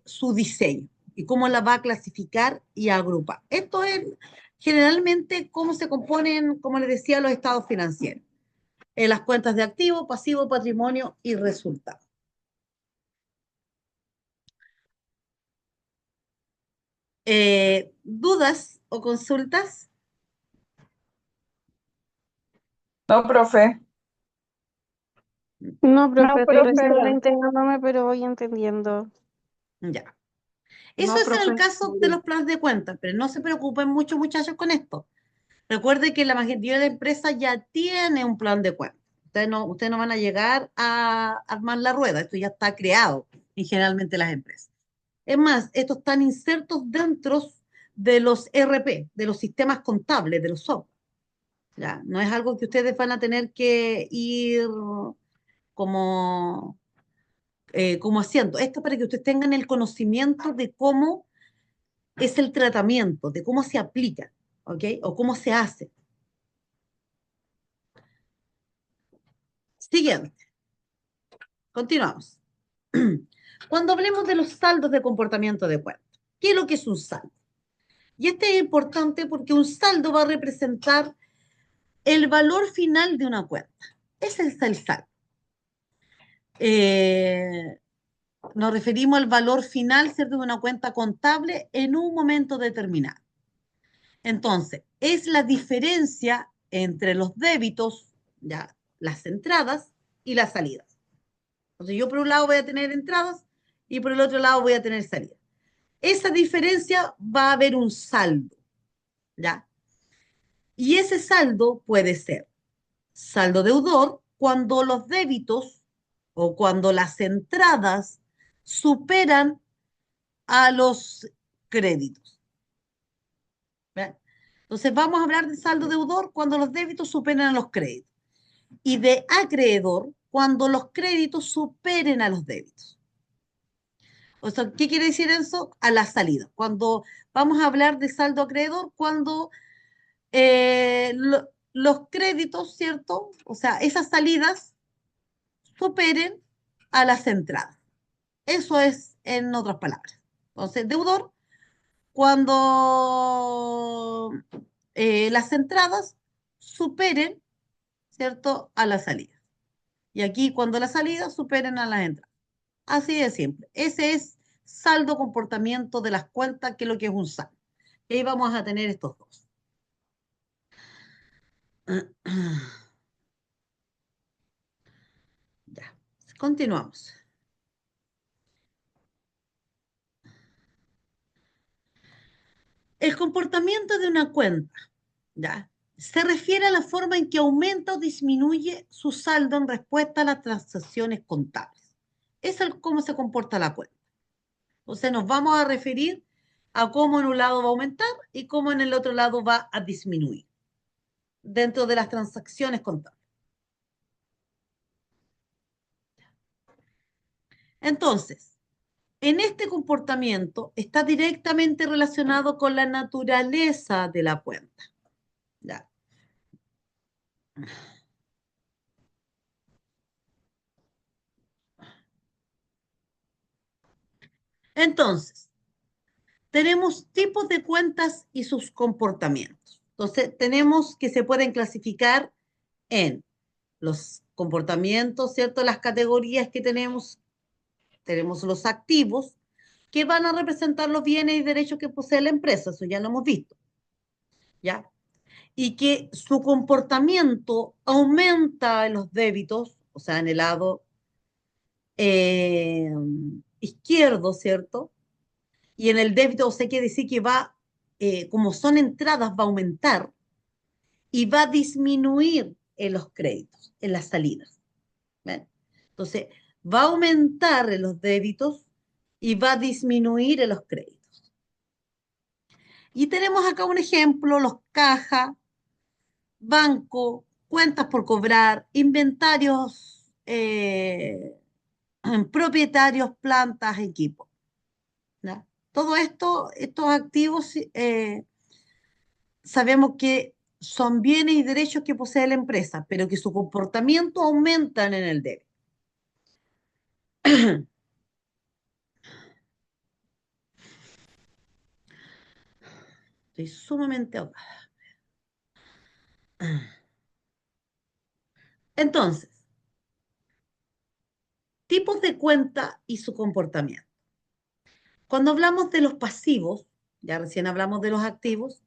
Speaker 1: su diseño y cómo la va a clasificar y agrupar. Esto es generalmente cómo se componen, como les decía, los estados financieros. Las cuentas de activo, pasivo, patrimonio y resultado. ¿Dudas o consultas?
Speaker 7: No, profe.
Speaker 6: No, profe, estoy
Speaker 5: profe.
Speaker 6: recién integrándome, pero voy entendiendo.
Speaker 1: Ya. Eso
Speaker 7: No,
Speaker 1: es en el
Speaker 7: profe.
Speaker 1: caso de los planes de cuentas, pero no se preocupen mucho, muchachos, con esto. Recuerde que la mayoría de empresas ya tiene un plan de cuentas. Ustedes no van a llegar a armar la rueda, esto ya está creado y generalmente las empresas. Es más, estos están insertos dentro de los RP, de los sistemas contables, de los software. ¿Ya? No es algo que ustedes van a tener que ir como, como haciendo. Esto para que ustedes tengan el conocimiento de cómo es el tratamiento, de cómo se aplica, ¿ok? O cómo se hace. Siguiente. Continuamos. Cuando hablemos de los saldos de comportamiento de cuenta, ¿qué es lo que es un saldo? Y este es importante porque un saldo va a representar el valor final de una cuenta. Ese es el saldo. Nos referimos al valor final, ¿cierto?, de una cuenta contable en un momento determinado. Entonces, es la diferencia entre los débitos, ya, las entradas y las salidas. Entonces, yo por un lado voy a tener entradas y por el otro lado voy a tener salidas. Esa diferencia va a haber un saldo, ¿ya? Y ese saldo puede ser saldo deudor cuando los débitos o cuando las entradas superan a los créditos. ¿Ven? Entonces vamos a hablar de saldo deudor cuando los débitos superan a los créditos y de acreedor cuando los créditos superen a los débitos. O sea, ¿qué quiere decir eso? A la salida. Cuando vamos a hablar de saldo acreedor, cuando los créditos, ¿cierto? O sea, esas salidas superen a las entradas. Eso es en otras palabras. Entonces, deudor, cuando las entradas superen, ¿cierto?, a las salidas. Y aquí cuando las salidas superen a las entradas. Así de simple. Ese es saldo comportamiento de las cuentas, que es lo que es un saldo. Y ahí vamos a tener estos dos. Ya, continuamos. El comportamiento de una cuenta, ¿ya?, se refiere a la forma en que aumenta o disminuye su saldo en respuesta a las transacciones contables. Eso es cómo se comporta la cuenta. Entonces nos vamos a referir a cómo en un lado va a aumentar y cómo en el otro lado va a disminuir dentro de las transacciones contables. Entonces, en este comportamiento está directamente relacionado con la naturaleza de la cuenta. ¿Ya? Entonces, tenemos tipos de cuentas y sus comportamientos. Entonces, tenemos que se pueden clasificar en los comportamientos, ¿cierto? Las categorías que tenemos los activos, que van a representar los bienes y derechos que posee la empresa, eso ya lo hemos visto, ¿ya? Y que su comportamiento aumenta en los débitos, o sea, en el lado eh, izquierdo, ¿cierto? Y en el débito, o sea, quiere decir que va, como son entradas, va a aumentar y va a disminuir en los créditos, en las salidas. ¿Ven? Entonces, va a aumentar en los débitos y va a disminuir en los créditos. Y tenemos acá un ejemplo, los cajas, banco, cuentas por cobrar, inventarios, propietarios, plantas, equipos. ¿Ya? Todo esto, estos activos, sabemos que son bienes y derechos que posee la empresa, pero que su comportamiento aumentan en el débito. Estoy sumamente ahogada. Entonces, tipos de cuenta y su comportamiento. Cuando hablamos de los pasivos, ya recién hablamos de los activos,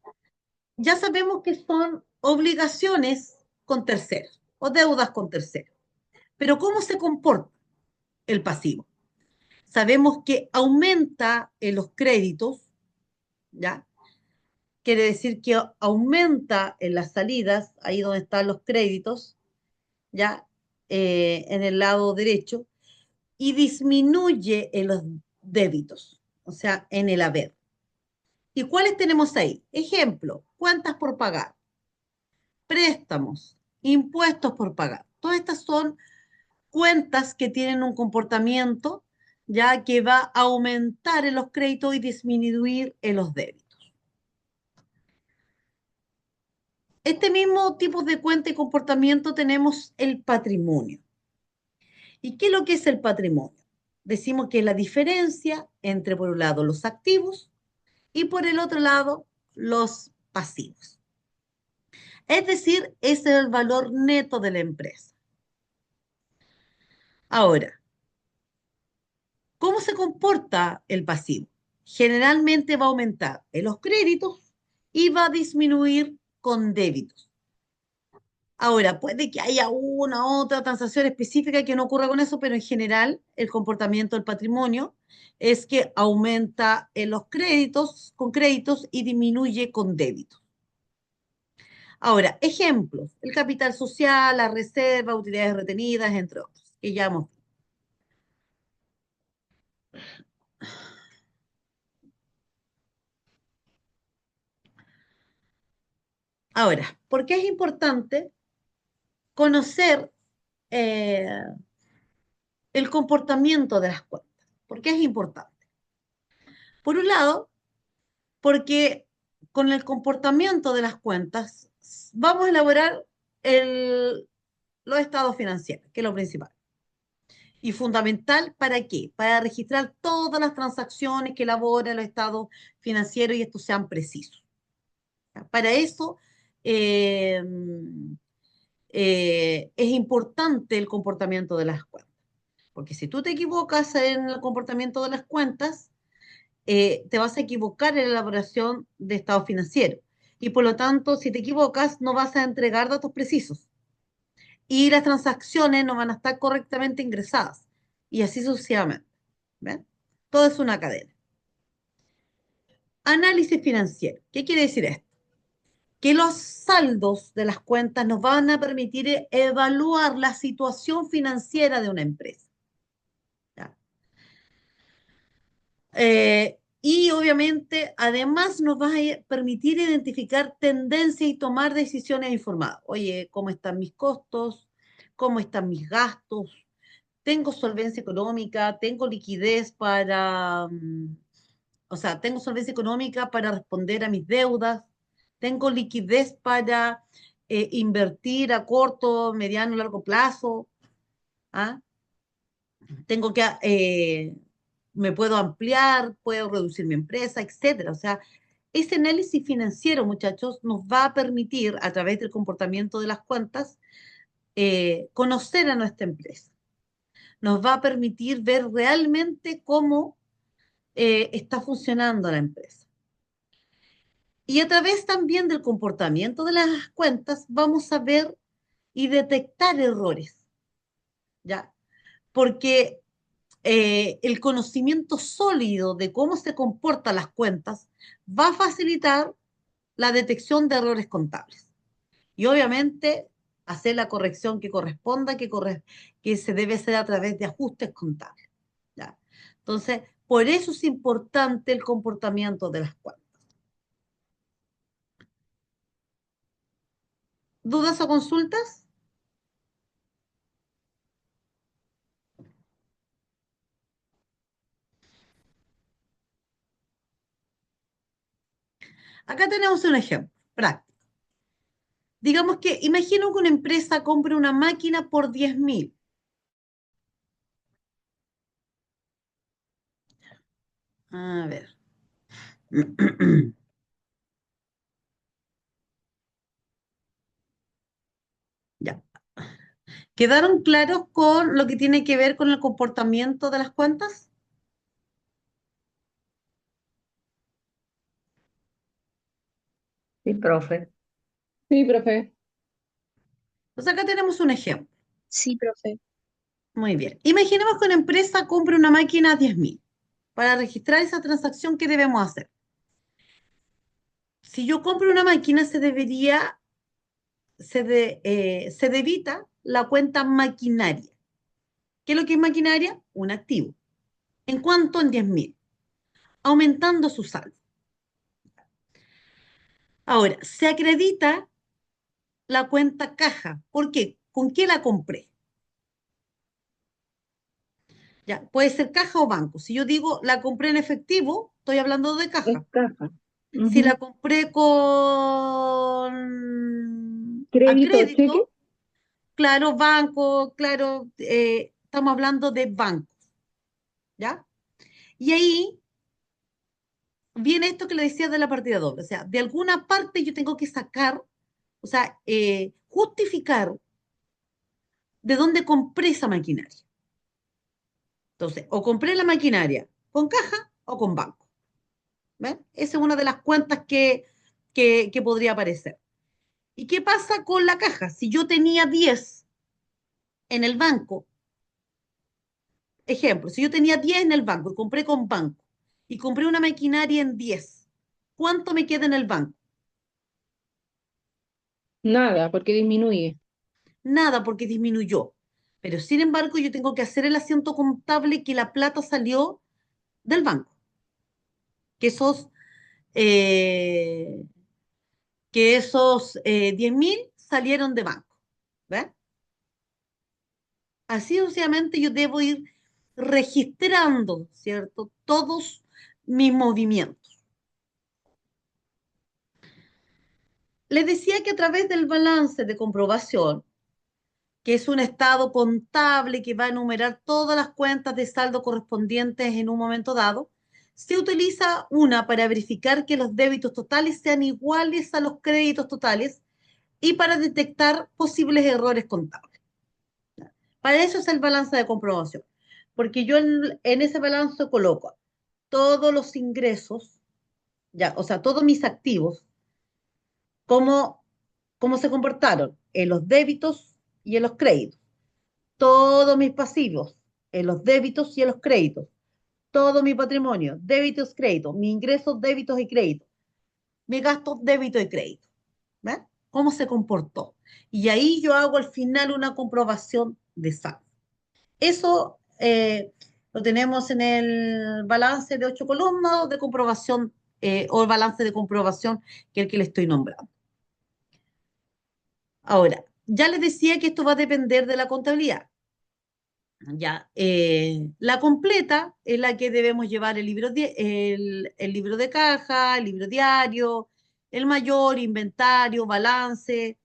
Speaker 1: ya sabemos que son obligaciones con terceros o deudas con terceros. Pero ¿cómo se comporta el pasivo? Sabemos que aumenta en los créditos, ¿ya? Quiere decir que aumenta en las salidas, ahí donde están los créditos, ¿ya? En el lado derecho, y disminuye en los débitos, o sea, en el haber. ¿Y cuáles tenemos ahí? Ejemplo, cuentas por pagar, préstamos, impuestos por pagar. Todas estas son cuentas que tienen un comportamiento ya que va a aumentar en los créditos y disminuir en los débitos. Este mismo tipo de cuenta y comportamiento tenemos el patrimonio. ¿Y qué es lo que es el patrimonio? Decimos que es la diferencia entre, por un lado, los activos y por el otro lado, los pasivos. Es decir, ese es el valor neto de la empresa. Ahora, ¿cómo se comporta el pasivo? Generalmente va a aumentar en los créditos y va a disminuir con débitos. Ahora, puede que haya una u otra transacción específica que no ocurra con eso, pero en general el comportamiento del patrimonio es que aumenta en los créditos con créditos y disminuye con débitos. Ahora, ejemplos, el capital social, la reserva, utilidades retenidas, entre otros, que ya hemos visto. Ahora, ¿por qué es importante conocer eh, el comportamiento de las cuentas? ¿Por qué es importante? Por un lado, porque con el comportamiento de las cuentas vamos a elaborar los estados financieros, que es lo principal. Y fundamental, ¿para qué? Para registrar todas las transacciones que elabora los estados financieros y estos sean precisos. Para eso eh, es importante el comportamiento de las cuentas. Porque si tú te equivocas en el comportamiento de las cuentas, te vas a equivocar en la elaboración de estado financiero. Y por lo tanto, si te equivocas, no vas a entregar datos precisos. Y las transacciones no van a estar correctamente ingresadas. Y así sucesivamente. ¿Ven? Todo es una cadena. Análisis financiero. ¿Qué quiere decir esto? Que los saldos de las cuentas nos van a permitir evaluar la situación financiera de una empresa. ¿Ya? Y obviamente, además, nos va a permitir identificar tendencias y tomar decisiones informadas. Oye, ¿cómo están mis costos? ¿Cómo están mis gastos? ¿Tengo solvencia económica? ¿Tengo liquidez para, o sea, tengo solvencia económica para responder a mis deudas? ¿Tengo liquidez para invertir a corto, mediano, largo plazo? ¿Ah? Tengo que, me puedo ampliar, puedo reducir mi empresa, etcétera. O sea, ese análisis financiero, muchachos, nos va a permitir, a través del comportamiento de las cuentas, conocer a nuestra empresa. Nos va a permitir ver realmente cómo está funcionando la empresa. Y a través también del comportamiento de las cuentas, vamos a ver y detectar errores, ¿ya? Porque el conocimiento sólido de cómo se comportan las cuentas va a facilitar la detección de errores contables. Y obviamente hacer la corrección que corresponda, que se debe hacer a través de ajustes contables. ¿Ya? Entonces, por eso es importante el comportamiento de las cuentas. ¿Dudas o consultas? Acá tenemos un ejemplo práctico. Digamos que, imagino que una empresa compre una máquina por 10.000. A ver. Ya. ¿Quedaron claros con lo que tiene que ver con el comportamiento de las cuentas?
Speaker 5: Sí, profe.
Speaker 7: Sí, profe.
Speaker 1: Pues acá tenemos un ejemplo.
Speaker 6: Sí, profe.
Speaker 1: Muy bien. Imaginemos que una empresa compra una máquina a 10.000. Para registrar esa transacción, ¿qué debemos hacer? Si yo compro una máquina, se debita la cuenta maquinaria. ¿Qué es lo que es maquinaria? Un activo. ¿En cuánto? En 10.000. Aumentando su saldo. Ahora, se acredita la cuenta caja. ¿Por qué? ¿Con qué la compré? Ya, puede ser caja o banco. Si yo digo la compré en efectivo, estoy hablando de
Speaker 5: Es
Speaker 1: caja.
Speaker 5: caja.
Speaker 1: Si la
Speaker 5: Ujú.
Speaker 1: compré con a
Speaker 7: Crédito, cheque.
Speaker 1: crédito, claro, banco, claro, estamos hablando de bancos, ¿ya? Y ahí viene esto que le decía de la partida doble. O sea, de alguna parte yo tengo que sacar, o sea, justificar de dónde compré esa maquinaria. Entonces, o compré la maquinaria con caja o con banco. ¿Ven? Esa es una de las cuentas que podría aparecer. ¿Y qué pasa con la caja? Si yo tenía 10 en el banco, ejemplo, si yo tenía 10 en el banco y compré con banco y compré una maquinaria en 10, ¿cuánto me queda en el banco?
Speaker 7: Nada, porque disminuye.
Speaker 1: Nada, porque disminuyó. Pero sin embargo, yo tengo que hacer el asiento contable que la plata salió del banco, que esos, eh, que esos 10.000 salieron de banco. ¿Ves? Así sucesivamente yo debo ir registrando, ¿cierto? Todos mis movimientos. Les decía que a través del balance de comprobación, que es un estado contable que va a enumerar todas las cuentas de saldo correspondientes en un momento dado, se utiliza una para verificar que los débitos totales sean iguales a los créditos totales y para detectar posibles errores contables. Para eso es el balance de comprobación, porque yo en ese balance coloco todos los ingresos, ya, o sea, todos mis activos, cómo, cómo se comportaron en los débitos y en los créditos, todos mis pasivos en los débitos y en los créditos, todo mi patrimonio, débitos, créditos, mis ingresos, débitos y créditos, mis gastos, débito y crédito. ¿Ves? ¿Cómo se comportó? Y ahí yo hago al final una comprobación de saldo. Eso Lo tenemos en el balance de 8 columnas de comprobación o el balance de comprobación que es el que le estoy nombrando. Ahora, ya les decía que esto va a depender de la contabilidad. Ya, la completa es la que debemos llevar el libro de caja, el libro diario, el mayor, inventario, balance.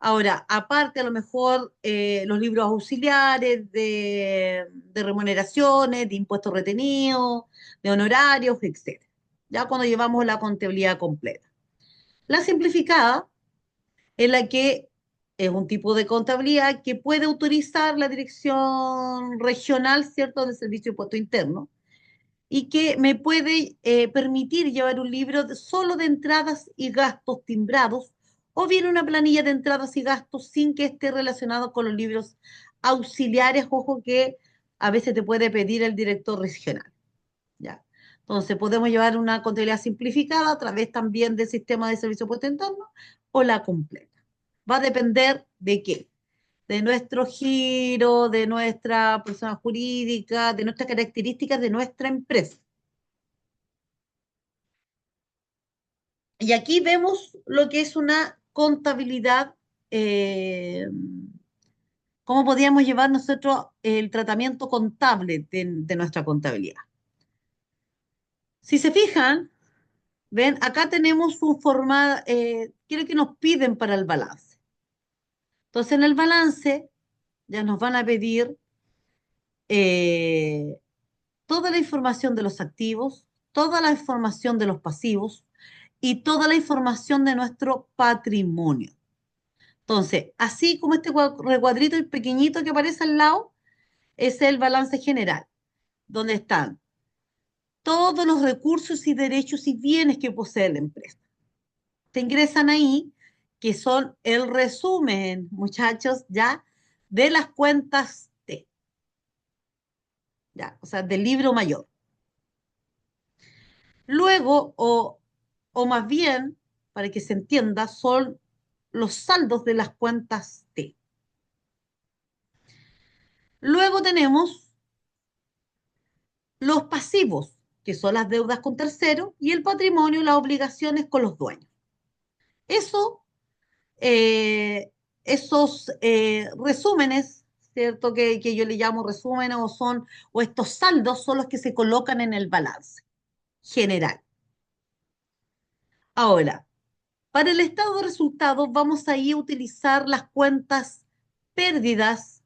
Speaker 1: Ahora, aparte a lo mejor los libros auxiliares de remuneraciones, de impuestos retenidos, de honorarios, etcétera. Ya cuando llevamos la contabilidad completa. La simplificada es la que es un tipo de contabilidad que puede autorizar la dirección regional, ¿cierto?, del Servicio de Impuesto Interno y que me puede permitir llevar un libro solo de entradas y gastos timbrados o bien una planilla de entradas y gastos sin que esté relacionado con los libros auxiliares, ojo que a veces te puede pedir el director regional. ¿Ya? Entonces podemos llevar una contabilidad simplificada a través también del sistema de servicio de impuesto interno o la completa. Va a depender de qué, de nuestro giro, de nuestra persona jurídica, de nuestras características de nuestra empresa. Y aquí vemos lo que es una contabilidad, cómo podríamos llevar nosotros el tratamiento contable de nuestra contabilidad. Si se fijan, ven, acá tenemos un formato, quiero que nos piden para el balance. Entonces en el balance ya nos van a pedir eh, toda la información de los activos, toda la información de los pasivos y toda la información de nuestro patrimonio. Entonces, así como este recuadrito y pequeñito que aparece al lado, es el balance general, donde están todos los recursos y derechos y bienes que posee la empresa. Te ingresan ahí, que son el resumen, muchachos, ya, de las cuentas T, ya, o sea, del libro mayor. Luego, o más bien, para que se entienda, son los saldos de las cuentas T. Luego tenemos los pasivos, que son las deudas con terceros, y el patrimonio, las obligaciones con los dueños. Eso, esos resúmenes, ¿cierto? Que yo le llamo resúmenes o estos saldos son los que se colocan en el balance general. Ahora, para el estado de resultados vamos a ir a utilizar las cuentas pérdidas,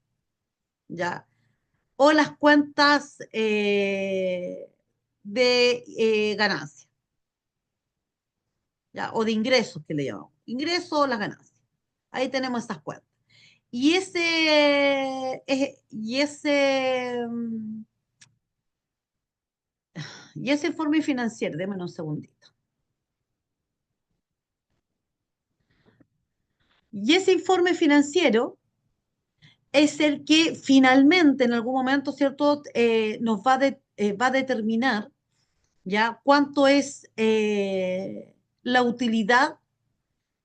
Speaker 1: ¿ya? O las cuentas de ganancia, ¿ya? O de ingresos que le llamamos. Ingresos o las ganancias. Ahí tenemos esas cuentas. Y y ese informe financiero, déme un segundito. Y ese informe financiero es el que finalmente en algún momento, ¿cierto?, nos va a determinar ya cuánto es la utilidad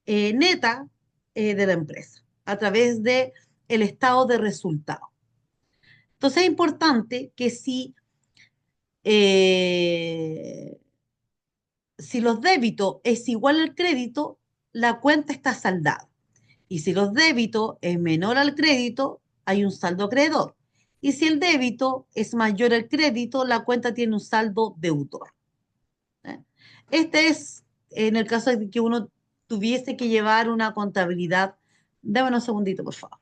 Speaker 1: neta de la empresa a través de el estado de resultado. Entonces es importante que eh, si los débitos es igual al crédito, la cuenta está saldada. Y si los débitos es menor al crédito, hay un saldo acreedor. Y si el débito es mayor al crédito, la cuenta tiene un saldo deudor. ¿Eh? Este es en el caso de que uno tuviese que llevar una contabilidad. Dame un segundito, por favor.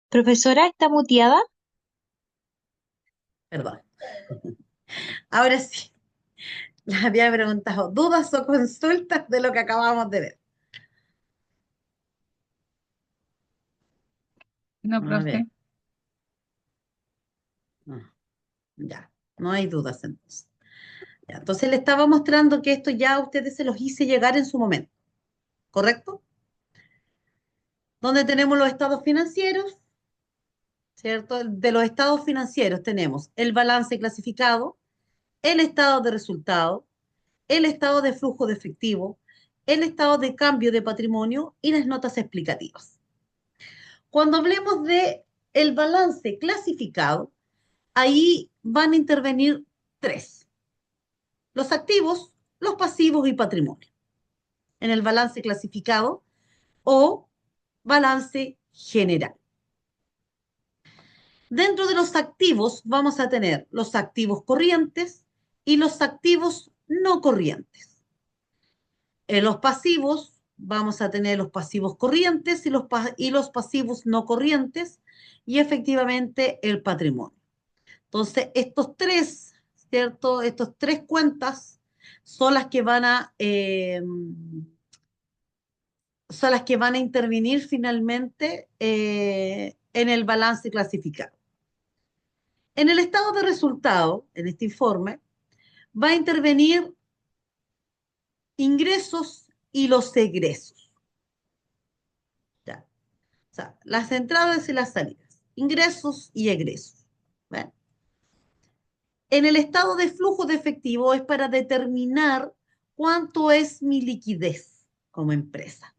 Speaker 3: Profesora, ¿está muteada?
Speaker 1: Perdón. Ahora sí, les había preguntado dudas o consultas de lo que acabamos de ver.
Speaker 3: No,
Speaker 1: A ver,
Speaker 3: profe.
Speaker 1: no, ya, no hay dudas entonces. Ya, entonces le estaba mostrando que esto ya a ustedes se los hice llegar en su momento, ¿correcto? Donde tenemos los estados financieros, ¿cierto? De los estados financieros tenemos el balance clasificado, el estado de resultado, el estado de flujo de efectivo, el estado de cambio de patrimonio y las notas explicativas. Cuando hablemos de el balance clasificado, ahí van a intervenir tres: los activos, los pasivos y patrimonio. En el balance clasificado o balance general. Dentro de los activos vamos a tener los activos corrientes y los activos no corrientes. En los pasivos vamos a tener los pasivos corrientes y los pasivos no corrientes y efectivamente el patrimonio. Entonces, estos tres, ¿cierto? Estos tres cuentas son las que son las que van a intervenir finalmente en el balance clasificado. En el estado de resultado, en este informe, va a intervenir ingresos y los egresos. ¿Ya? O sea, las entradas y las salidas, ingresos y egresos. ¿Ven? En el estado de flujo de efectivo es para determinar cuánto es mi liquidez como empresa.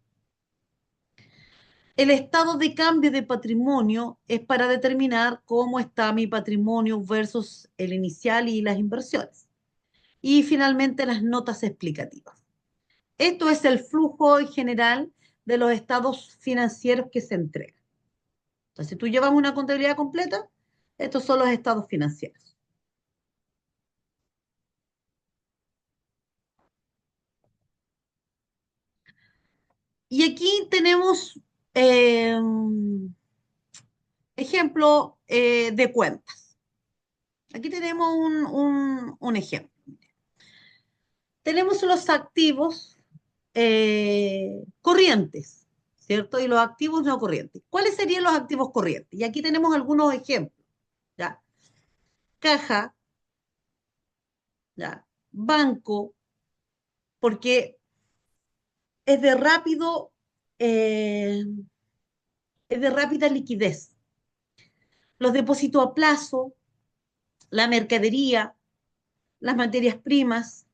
Speaker 1: El estado de cambio de patrimonio es para determinar cómo está mi patrimonio versus el inicial y las inversiones. Y finalmente las notas explicativas. Esto es el flujo en general de los estados financieros que se entregan. Entonces, si tú llevas una contabilidad completa, estos son los estados financieros. Y aquí tenemos eh, ejemplo de cuentas. Aquí tenemos un ejemplo. Tenemos los activos corrientes, ¿cierto? Y los activos no corrientes. ¿Cuáles serían los activos corrientes? Y aquí tenemos algunos ejemplos, ¿ya? Caja, ¿ya? Banco, porque es de rápido, eh, es de rápida liquidez. Los depósitos a plazo, la mercadería, las materias primas,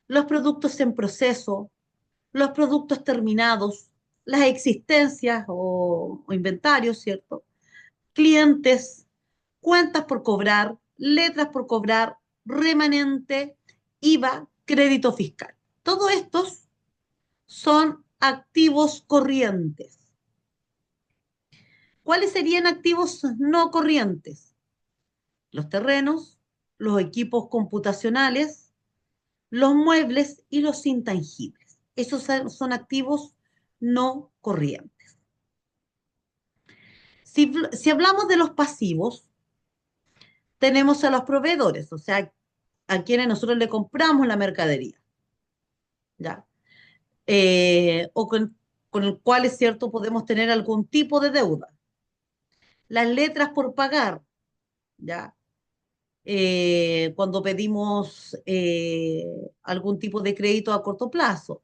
Speaker 1: los productos en proceso, los productos terminados, las existencias o inventarios, ¿cierto? Clientes, cuentas por cobrar, letras por cobrar, remanente, IVA, crédito fiscal. Todos estos son activos corrientes. ¿Cuáles serían activos no corrientes? Los terrenos, los equipos computacionales, los muebles y los intangibles. Esos son activos no corrientes. Si hablamos de los pasivos, tenemos a los proveedores, o sea, a quienes nosotros le compramos la mercadería, ¿ya? O con el cual, es cierto, podemos tener algún tipo de deuda. Las letras por pagar, ¿ya? Cuando pedimos algún tipo de crédito a corto plazo.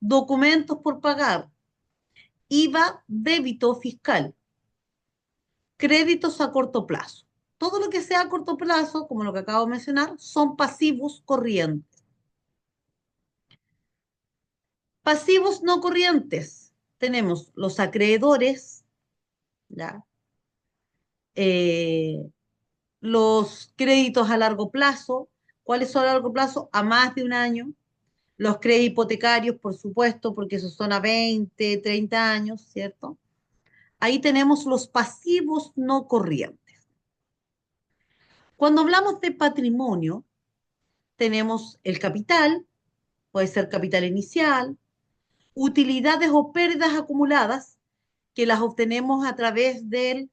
Speaker 1: Documentos por pagar, IVA, débito fiscal, créditos a corto plazo. Todo lo que sea a corto plazo, como lo que acabo de mencionar, son pasivos corrientes. Pasivos no corrientes. Tenemos los acreedores, ¿ya? Eh, los créditos a largo plazo. ¿Cuáles son a largo plazo? A más de un año. Los créditos hipotecarios, por supuesto, porque esos son a 20, 30 años, ¿cierto? Ahí tenemos los pasivos no corrientes. Cuando hablamos de patrimonio, tenemos el capital, puede ser capital inicial, utilidades o pérdidas acumuladas que las obtenemos a través del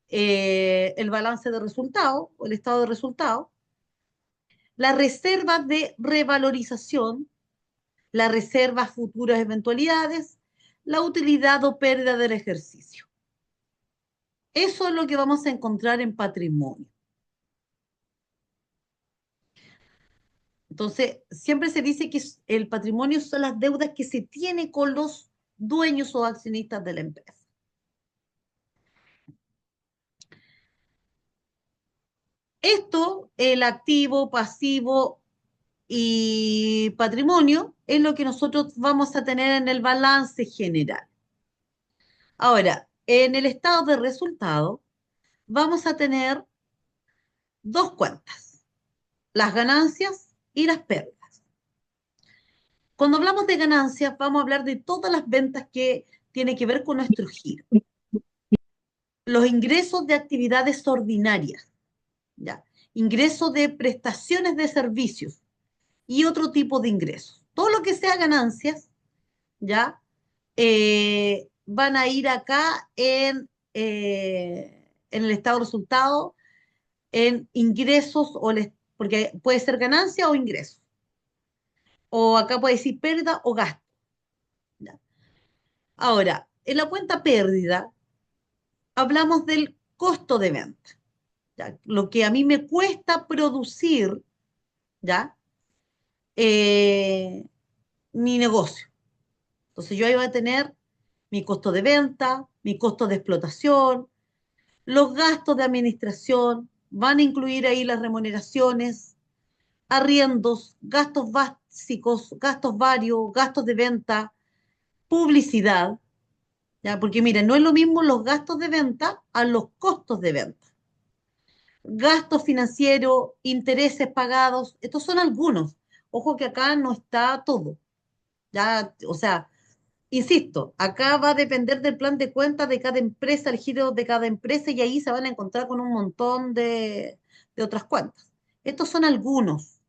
Speaker 1: el balance de resultados o el estado de resultados, las reservas de revalorización, las reservas futuras eventualidades, la utilidad o pérdida del ejercicio. Eso es lo que vamos a encontrar en patrimonio. Entonces, siempre se dice que el patrimonio son las deudas que se tiene con los dueños o accionistas de la empresa. Esto, el activo, pasivo y patrimonio, es lo que nosotros vamos a tener en el balance general. Ahora, en el estado de resultado, vamos a tener dos cuentas, las ganancias y las pérdidas. Cuando hablamos de ganancias, vamos a hablar de todas las ventas que tienen que ver con nuestro giro. Los ingresos de actividades ordinarias, ¿ya? Ingresos de prestaciones de servicios y otro tipo de ingresos. Todo lo que sea ganancias, ¿ya? Van a ir acá en el estado de resultado, en ingresos, porque puede ser ganancia o ingreso. O acá puede decir pérdida o gasto. ¿Ya? Ahora, en la cuenta pérdida, hablamos del costo de venta. ¿Ya? Lo que a mí me cuesta producir, ¿ya? Eh, mi negocio. Entonces yo ahí voy a tener mi costo de venta, mi costo de explotación, los gastos de administración, van a incluir ahí las remuneraciones, arriendos, gastos básicos, gastos varios, gastos de venta, publicidad, ¿ya? Porque miren, no es lo mismo los gastos de venta a los costos de venta. Gastos financieros, intereses pagados, estos son algunos. Ojo que acá no está todo. Ya, o sea, insisto, acá va a depender del plan de cuentas de cada empresa, el giro de cada empresa, y ahí se van a encontrar con un montón de otras cuentas. Estos son algunos,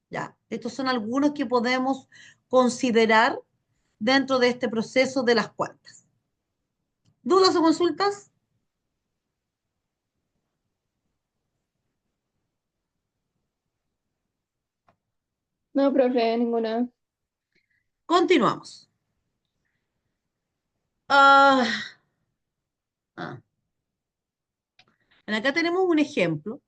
Speaker 1: ya. Estos son algunos que podemos considerar dentro de este proceso de las cuentas. ¿Dudas o consultas?
Speaker 7: No, profe, ninguna.
Speaker 1: Continuamos. Ah, ah. Acá tenemos un ejemplo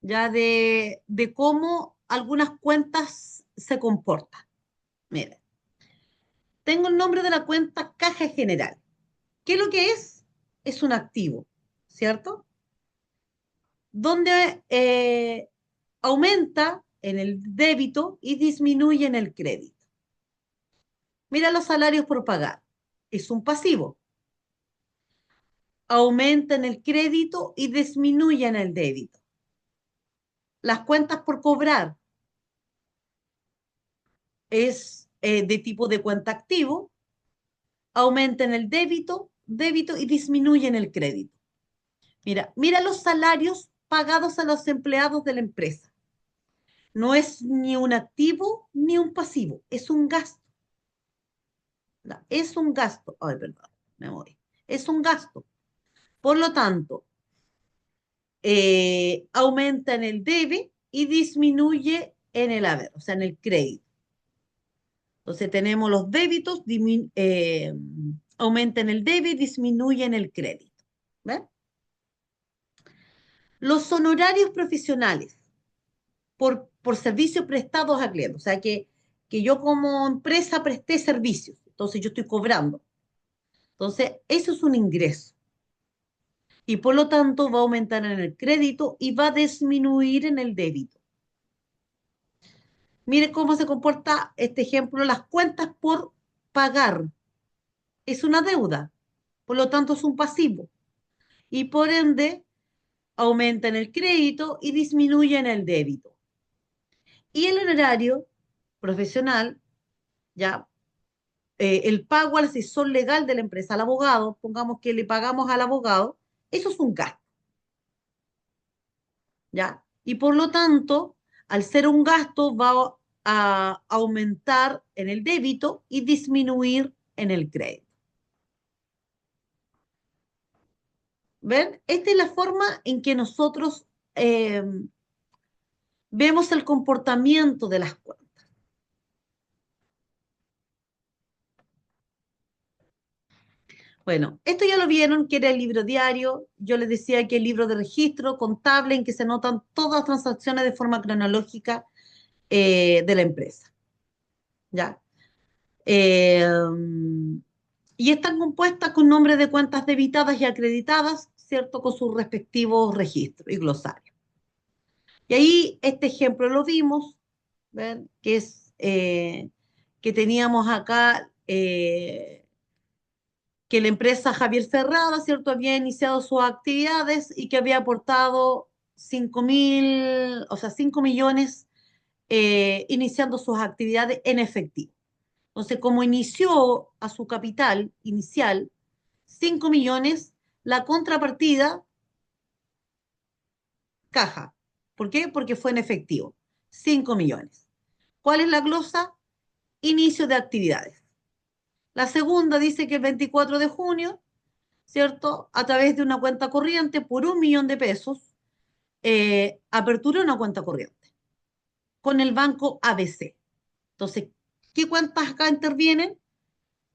Speaker 1: ya de cómo algunas cuentas se comportan. Miren, tengo el nombre de la cuenta caja general. ¿Qué es lo que es? Es un activo, ¿cierto? Donde aumenta en el débito y disminuye en el crédito. Mira los salarios por pagar. Es un pasivo. Aumenta en el crédito y disminuye en el débito. Las cuentas por cobrar es de tipo de cuenta activo, aumenta en el débito y disminuye en el crédito. Mira los salarios pagados a los empleados de la empresa. No es ni un activo ni un pasivo, es un gasto. No, es un gasto. Ay, perdón, me voy. Es un gasto. Por lo tanto, aumenta en el debe y disminuye en el haber, o sea, en el crédito. Entonces tenemos los débitos, aumenta en el debe y disminuye en el crédito. ¿Ven? Los honorarios profesionales por servicios prestados a clientes, o sea, que yo como empresa presté servicios, entonces yo estoy cobrando. Entonces, eso es un ingreso. Y por lo tanto va a aumentar en el crédito y va a disminuir en el débito. Mire cómo se comporta este ejemplo, las cuentas por pagar. Es una deuda, por lo tanto es un pasivo. Y por ende, aumenta en el crédito y disminuye en el débito. Y el honorario profesional, ya, el pago al asesor legal de la empresa, al abogado, pongamos que le pagamos al abogado, eso es un gasto, ¿ya? Y por lo tanto, al ser un gasto, va a aumentar en el débito y disminuir en el crédito. ¿Ven? Esta es la forma en que nosotros eh, vemos el comportamiento de las cuentas. Bueno, esto ya lo vieron, que era el libro diario. Yo les decía que el libro de registro contable en que se notan todas las transacciones de forma cronológica de la empresa. ¿Ya? Eh, y están compuestas con nombres de cuentas debitadas y acreditadas, ¿cierto? Con sus respectivos registros y glosarios. Y ahí este ejemplo lo vimos, ¿ven? Que es que teníamos acá que la empresa Javier Cerrada, ¿cierto? Había iniciado sus actividades y que había aportado 5.000, o sea, 5 millones iniciando sus actividades en efectivo. Entonces, como inició a su capital inicial 5 millones, la contrapartida, caja. ¿Por qué? Porque fue en efectivo, 5 millones. ¿Cuál es la glosa? Inicio de actividades. La segunda dice que el 24 de junio, ¿cierto? A través de una cuenta corriente por 1 millón de pesos, aperturó una cuenta corriente con el banco ABC. Entonces, ¿qué cuentas acá intervienen?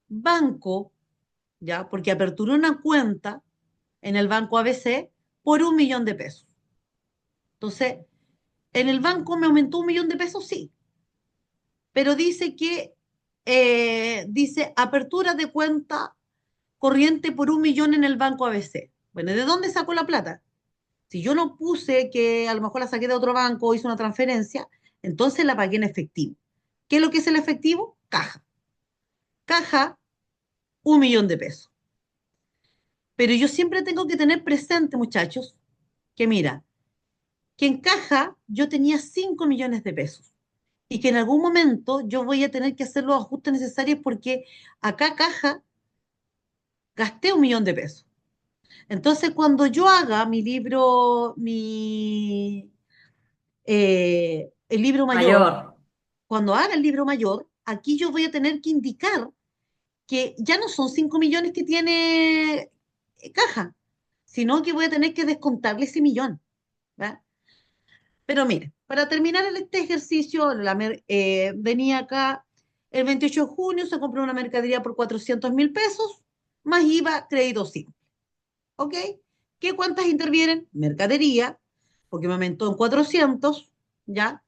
Speaker 1: Banco, ¿ya? Porque aperturó una cuenta en el banco ABC por 1 millón de pesos. Entonces, ¿en el banco me aumentó 1 millón de pesos? Sí, pero dice que, dice apertura de cuenta corriente por 1 millón en el banco ABC. Bueno, ¿de dónde sacó la plata? Si yo no puse que a lo mejor la saqué de otro banco o hice una transferencia, entonces la pagué en efectivo. ¿Qué es lo que es el efectivo? Caja. Caja, 1 millón de pesos. Pero yo siempre tengo que tener presente, muchachos, que mira, que en caja yo tenía 5 millones de pesos y que en algún momento yo voy a tener que hacer los ajustes necesarios porque acá caja gasté 1 millón de pesos. Entonces, cuando yo haga mi libro, el libro mayor,
Speaker 5: Mayor.
Speaker 1: cuando haga el libro mayor, aquí yo voy a tener que indicar que ya no son 5 millones que tiene caja, sino que voy a tener que descontarle ese millón. ¿Va? Pero mire, para terminar este ejercicio, venía acá el 28 de junio, se compró una mercadería por 400.000 pesos, más IVA, crédito simple. ¿Ok? ¿Qué cuentas intervienen? Mercadería, porque me aumentó en 400, ¿ya?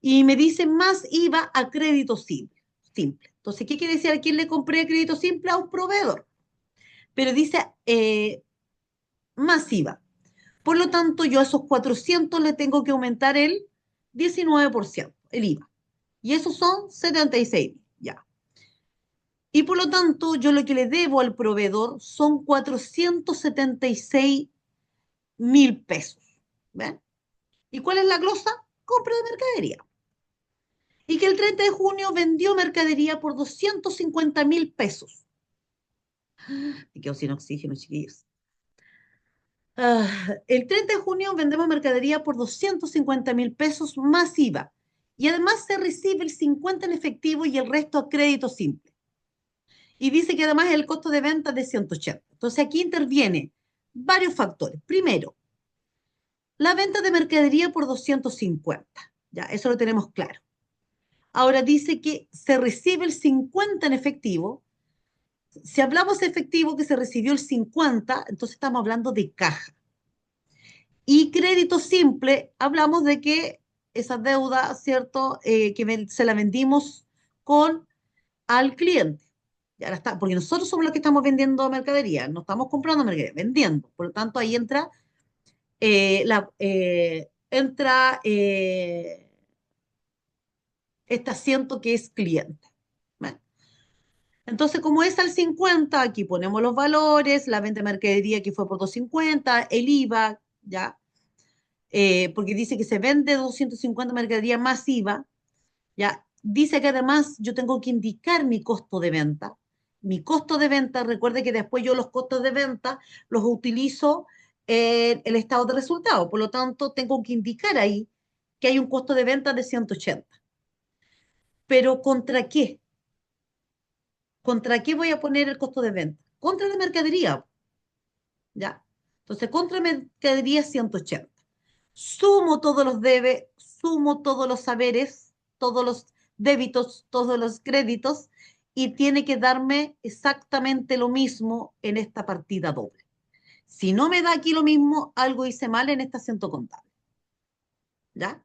Speaker 1: Y me dice más IVA a crédito simple. Simple. Entonces, ¿qué quiere decir? ¿A quién le compré crédito simple? A un proveedor. Pero dice más IVA. Por lo tanto, yo a esos 400 le tengo que aumentar el 19%, el IVA. Y esos son 76, ya. Y por lo tanto, yo lo que le debo al proveedor son 476.000 pesos. ¿Ven? ¿Y cuál es la glosa? Compra de mercadería. Y que el 30 de junio vendió mercadería por 250.000 pesos. Me quedo sin oxígeno, chiquillos. El 30 de junio vendemos mercadería por 250.000 pesos más IVA. Y además se recibe el 50 en efectivo y el resto a crédito simple. Y dice que además el costo de venta es de 180. Entonces aquí interviene varios factores. Primero, la venta de mercadería por 250. Ya, eso lo tenemos claro. Ahora dice que se recibe el 50 en efectivo. Si hablamos de efectivo que se recibió el 50, entonces estamos hablando de caja. Y crédito simple, hablamos de que esa deuda, ¿cierto? Se la vendimos con al cliente. Y ahora está, porque nosotros somos los que estamos vendiendo mercadería, no estamos comprando mercadería, vendiendo. Por lo tanto, ahí entra, este asiento que es cliente. ¿Vale? Entonces, como es al 50, aquí ponemos los valores, la venta de mercadería que fue por 250, el IVA, ¿ya? Porque dice que se vende 250 mercadería más IVA, ¿ya? Dice que además yo tengo que indicar mi costo de venta. Mi costo de venta, recuerde que después yo los costos de venta los utilizo en el estado de resultados. Por lo tanto, tengo que indicar ahí que hay un costo de venta de 180. Pero ¿contra qué? ¿Contra qué voy a poner el costo de venta? Contra la mercadería, ¿ya? Entonces, contra mercadería 180. Sumo todos los debes, sumo todos los saberes, todos los débitos, todos los créditos, y tiene que darme exactamente lo mismo en esta partida doble. Si no me da aquí lo mismo, algo hice mal en este asiento contable. ¿Ya?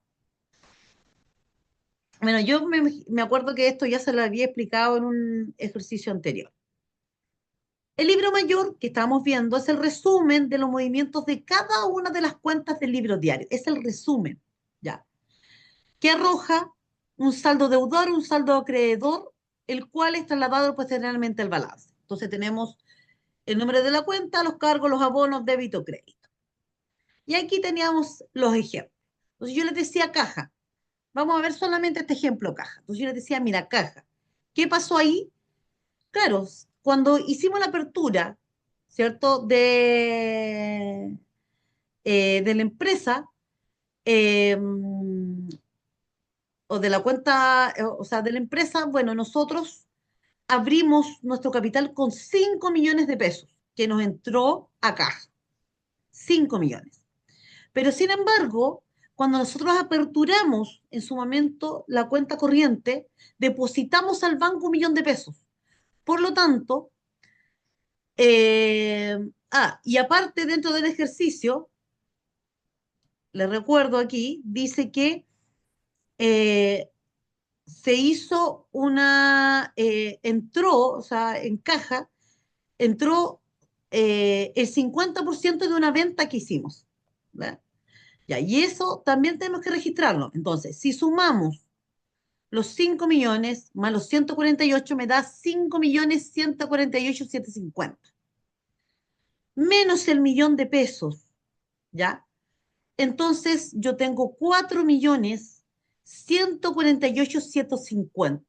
Speaker 1: Bueno, yo me acuerdo que esto ya se lo había explicado en un ejercicio anterior. El libro mayor que estamos viendo es el resumen de los movimientos de cada una de las cuentas del libro diario. Es el resumen, ¿ya? Que arroja un saldo deudor, un saldo acreedor, el cual es trasladado posteriormente al balance. Entonces tenemos el número de la cuenta, los cargos, los abonos, débito, crédito. Y aquí teníamos los ejemplos. Entonces yo les decía caja. Vamos a ver solamente este ejemplo caja. Entonces yo les decía, mira, caja. ¿Qué pasó ahí? Claro, cuando hicimos la apertura, ¿cierto? De la empresa, eh, o de la cuenta, o sea, de la empresa, bueno, nosotros abrimos nuestro capital con 5 millones de pesos que nos entró a caja. 5 millones. Pero sin embargo, cuando nosotros aperturamos en su momento la cuenta corriente, depositamos al banco 1 millón de pesos. Por lo tanto, y aparte dentro del ejercicio, les recuerdo aquí, dice que eh, se hizo entró, o sea, en caja, entró el 50% de una venta que hicimos. ¿Verdad? Ya, y eso también tenemos que registrarlo. Entonces, si sumamos los 5 millones más los 148, me da 5.148.750. Menos el 1 millón de pesos, ¿ya? Entonces, yo tengo 4.148.750.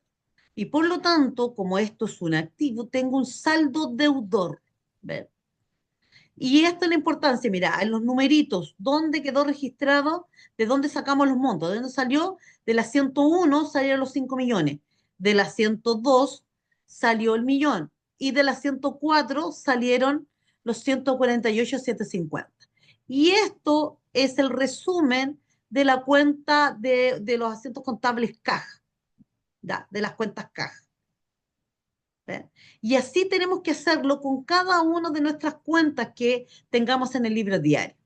Speaker 1: Y por lo tanto, como esto es un activo, tengo un saldo deudor. ¿Ven? Y esta es la importancia, mira, en los numeritos, ¿dónde quedó registrado? ¿De dónde sacamos los montos? ¿De dónde salió? De la 101 salieron los 5 millones, de la 102 salió el millón y de la 104 salieron los 148.750. Y esto es el resumen de la cuenta de los asientos contables caja, ¿ya? De las cuentas caja. ¿Ve? Y así tenemos que hacerlo con cada una de nuestras cuentas que tengamos en el libro diario.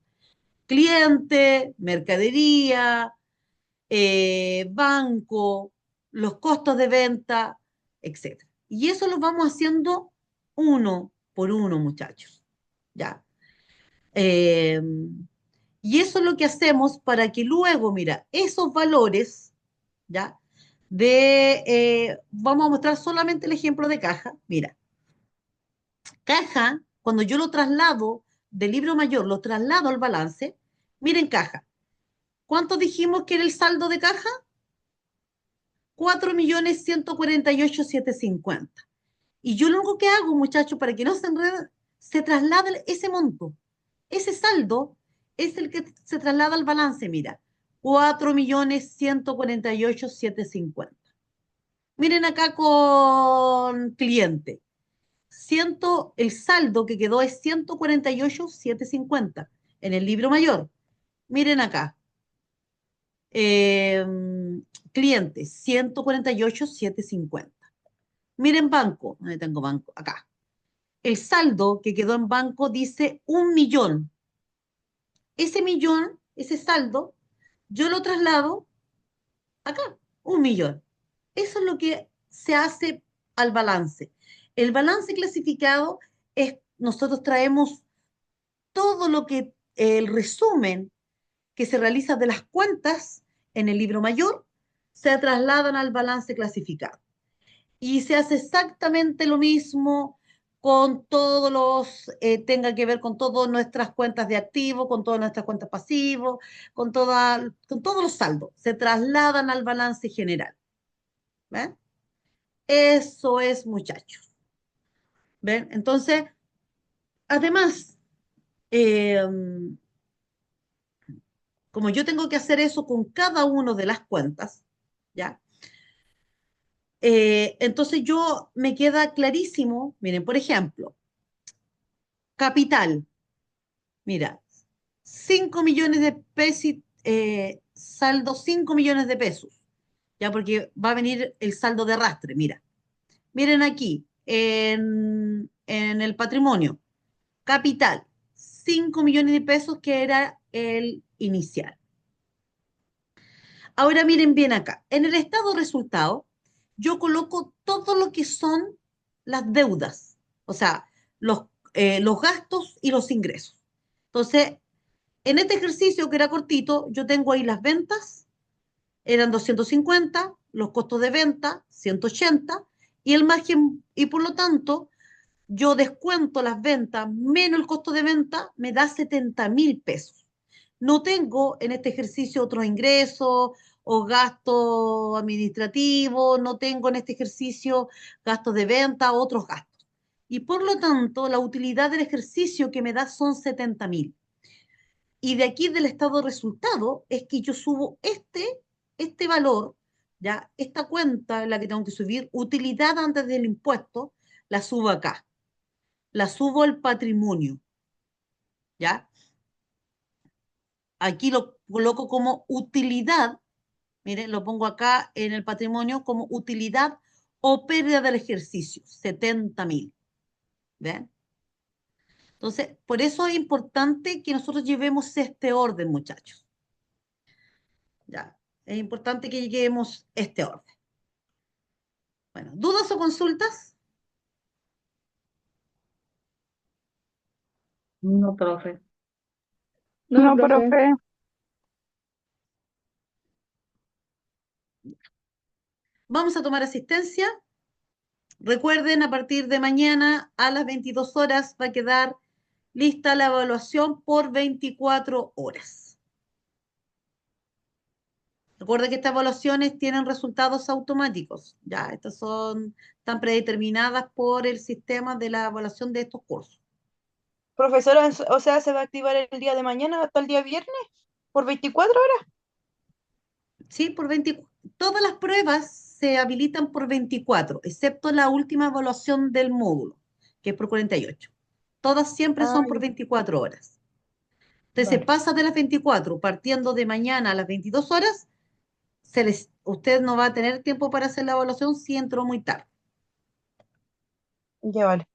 Speaker 1: Cliente, mercadería, banco, los costos de venta, etc. Y eso lo vamos haciendo uno por uno, muchachos. ¿Ya? Eh, y eso es lo que hacemos para que luego, mira, esos valores, ¿ya? Vamos a mostrar solamente el ejemplo de caja. Mira, caja, cuando yo lo traslado del libro mayor, lo traslado al balance, miren caja. ¿Cuánto dijimos que era el saldo de caja? 4.148.750. Y yo lo único que hago, muchachos, para que no se enreden, se traslada ese monto. Ese saldo es el que se traslada al balance, mira. 4.148.750. Miren acá con cliente. El saldo que quedó es 148.750 en el libro mayor. Miren acá. Eh, Cliente, 148.750. Miren banco. ¿Dónde tengo banco? Acá. El saldo que quedó en banco dice 1 millón. Ese millón, ese saldo, yo lo traslado acá, 1 millón. Eso es lo que se hace al balance. El balance clasificado es, nosotros traemos todo lo que, el resumen que se realiza de las cuentas en el libro mayor, se trasladan al balance clasificado. Y se hace exactamente lo mismo con todos tenga que ver con todas nuestras cuentas de activo, con todas nuestras cuentas pasivos, con todos los saldos. Se trasladan al balance general. ¿Ven? Eso es, muchachos. ¿Ven? Entonces, además, eh, como yo tengo que hacer eso con cada una de las cuentas, ¿ya? Entonces yo me queda clarísimo, miren, por ejemplo, capital. Mira, 5 millones de pesos, saldo 5 millones de pesos, ya porque va a venir el saldo de arrastre, mira. Miren aquí, en el patrimonio, capital, 5 millones de pesos que era el inicial. Ahora miren bien acá, en el estado resultado, yo coloco todo lo que son las deudas, o sea, los gastos y los ingresos. Entonces, en este ejercicio que era cortito, yo tengo ahí las ventas, eran 250, los costos de venta, 180, y el margen, y por lo tanto, yo descuento las ventas menos el costo de venta, me da 70.000 pesos. No tengo en este ejercicio otros ingresos o gastos administrativos, no tengo en este ejercicio gastos de venta, otros gastos. Y por lo tanto, la utilidad del ejercicio que me da son 70.000. Y de aquí del estado de resultado es que yo subo este valor, ya, esta cuenta en la que tengo que subir, utilidad antes del impuesto, la subo acá, la subo al patrimonio, ¿ya? Aquí lo coloco como utilidad, miren, lo pongo acá en el patrimonio como utilidad o pérdida del ejercicio, 70.000, ¿ven? Entonces, por eso es importante que nosotros llevemos este orden, muchachos. Ya, es importante que lleguemos este orden. Bueno, ¿dudas o consultas?
Speaker 5: No, profe.
Speaker 7: No,
Speaker 6: No,
Speaker 7: profe.
Speaker 6: profe.
Speaker 1: Vamos a tomar asistencia. Recuerden, a partir de mañana a las 22 horas va a quedar lista la evaluación por 24 horas. Recuerden que estas evaluaciones tienen resultados automáticos. Ya, están predeterminadas por el sistema de la evaluación de estos cursos.
Speaker 8: Profesora, o sea, ¿se va a activar el día de mañana hasta el día viernes? ¿Por 24 horas?
Speaker 1: Sí, por 24. Todas las pruebas se habilitan por 24, excepto la última evaluación del módulo, que es por 48. Todas siempre
Speaker 8: Ah,
Speaker 1: son por
Speaker 8: ya.
Speaker 1: 24 horas. Entonces se
Speaker 8: Vale.
Speaker 1: pasa de las 24, partiendo de mañana a las 22 horas, usted no va a tener tiempo para hacer la evaluación si entró muy tarde.
Speaker 8: Ya vale.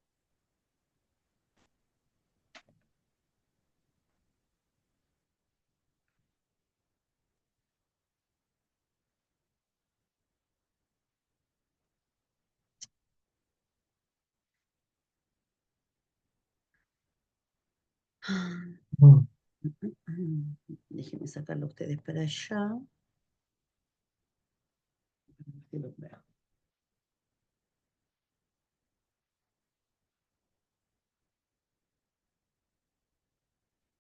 Speaker 4: Mm.
Speaker 1: Déjenme sacarlo a ustedes para allá. Que los vea.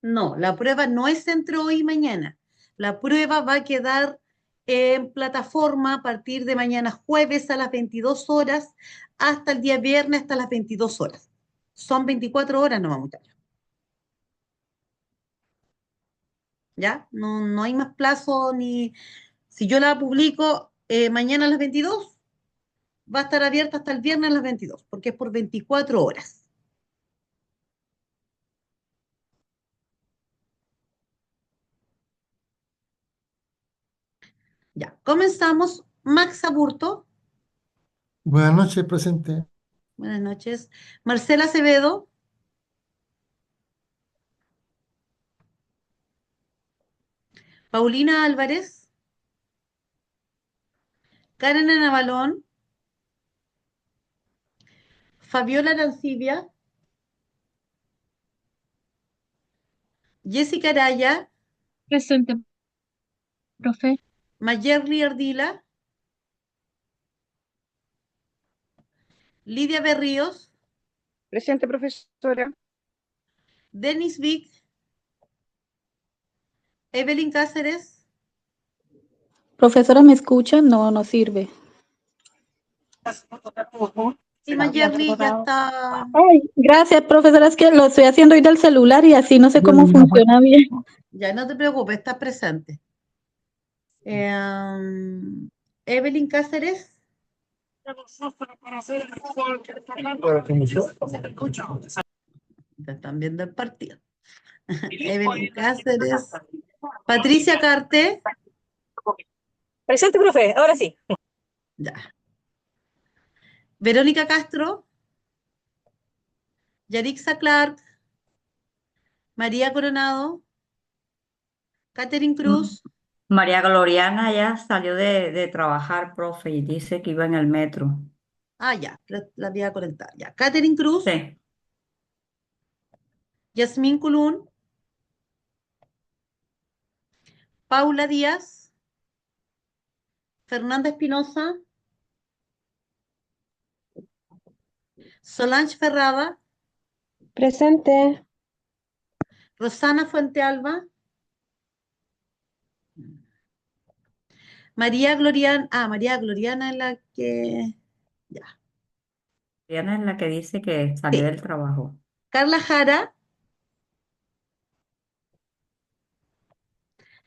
Speaker 1: No, la prueba no es entre hoy y mañana. La prueba va a quedar en plataforma a partir de mañana jueves a las 22 horas hasta el día viernes hasta las 22 horas. Son 24 horas nomás, muchachos. ¿Ya? No, no hay más plazo ni... Si yo la publico mañana a las 22, va a estar abierta hasta el viernes a las 22, porque es por 24 horas. Ya, comenzamos. Max Aburto,
Speaker 4: Buenas noches, presente.
Speaker 1: buenas noches. Marcela Acevedo, Paulina Álvarez, Karen Navalón, Fabiola Arancibia, Jessica Araya,
Speaker 3: Presente, profe.
Speaker 1: Mayerly Ardila, Lidia Berríos,
Speaker 6: Presente, profesora.
Speaker 1: Denis Vic, Evelyn Cáceres.
Speaker 9: Profesora, ¿me escucha? No, no sirve.
Speaker 1: Y Mayerly ya está.
Speaker 9: Ay, gracias, profesora, es que lo estoy haciendo hoy del celular y así no sé cómo funciona bien.
Speaker 1: Ya no te preocupes, está presente. Evelyn Cáceres, están viendo el partido. Evelyn Cáceres. Patricia Carte.
Speaker 10: Presente, profe, ahora sí.
Speaker 1: Ya. Verónica Castro. Yarixa Clark. María Coronado. Catherine Cruz.
Speaker 5: María Gloriana ya salió de trabajar, profe, y dice que iba en el metro.
Speaker 1: Ah, ya, la voy a conectar. Ya. Catherine Cruz.
Speaker 5: Sí,
Speaker 1: Yasmín Culún. Paula Díaz. Fernanda Espinosa. Solange Ferrada.
Speaker 7: Presente.
Speaker 1: Rosana Fuentealba. María Gloriana. Ah, María Gloriana es la que. Ya.
Speaker 5: Diana es la que dice que salió
Speaker 1: Sí.
Speaker 5: del trabajo.
Speaker 1: Carla Jara.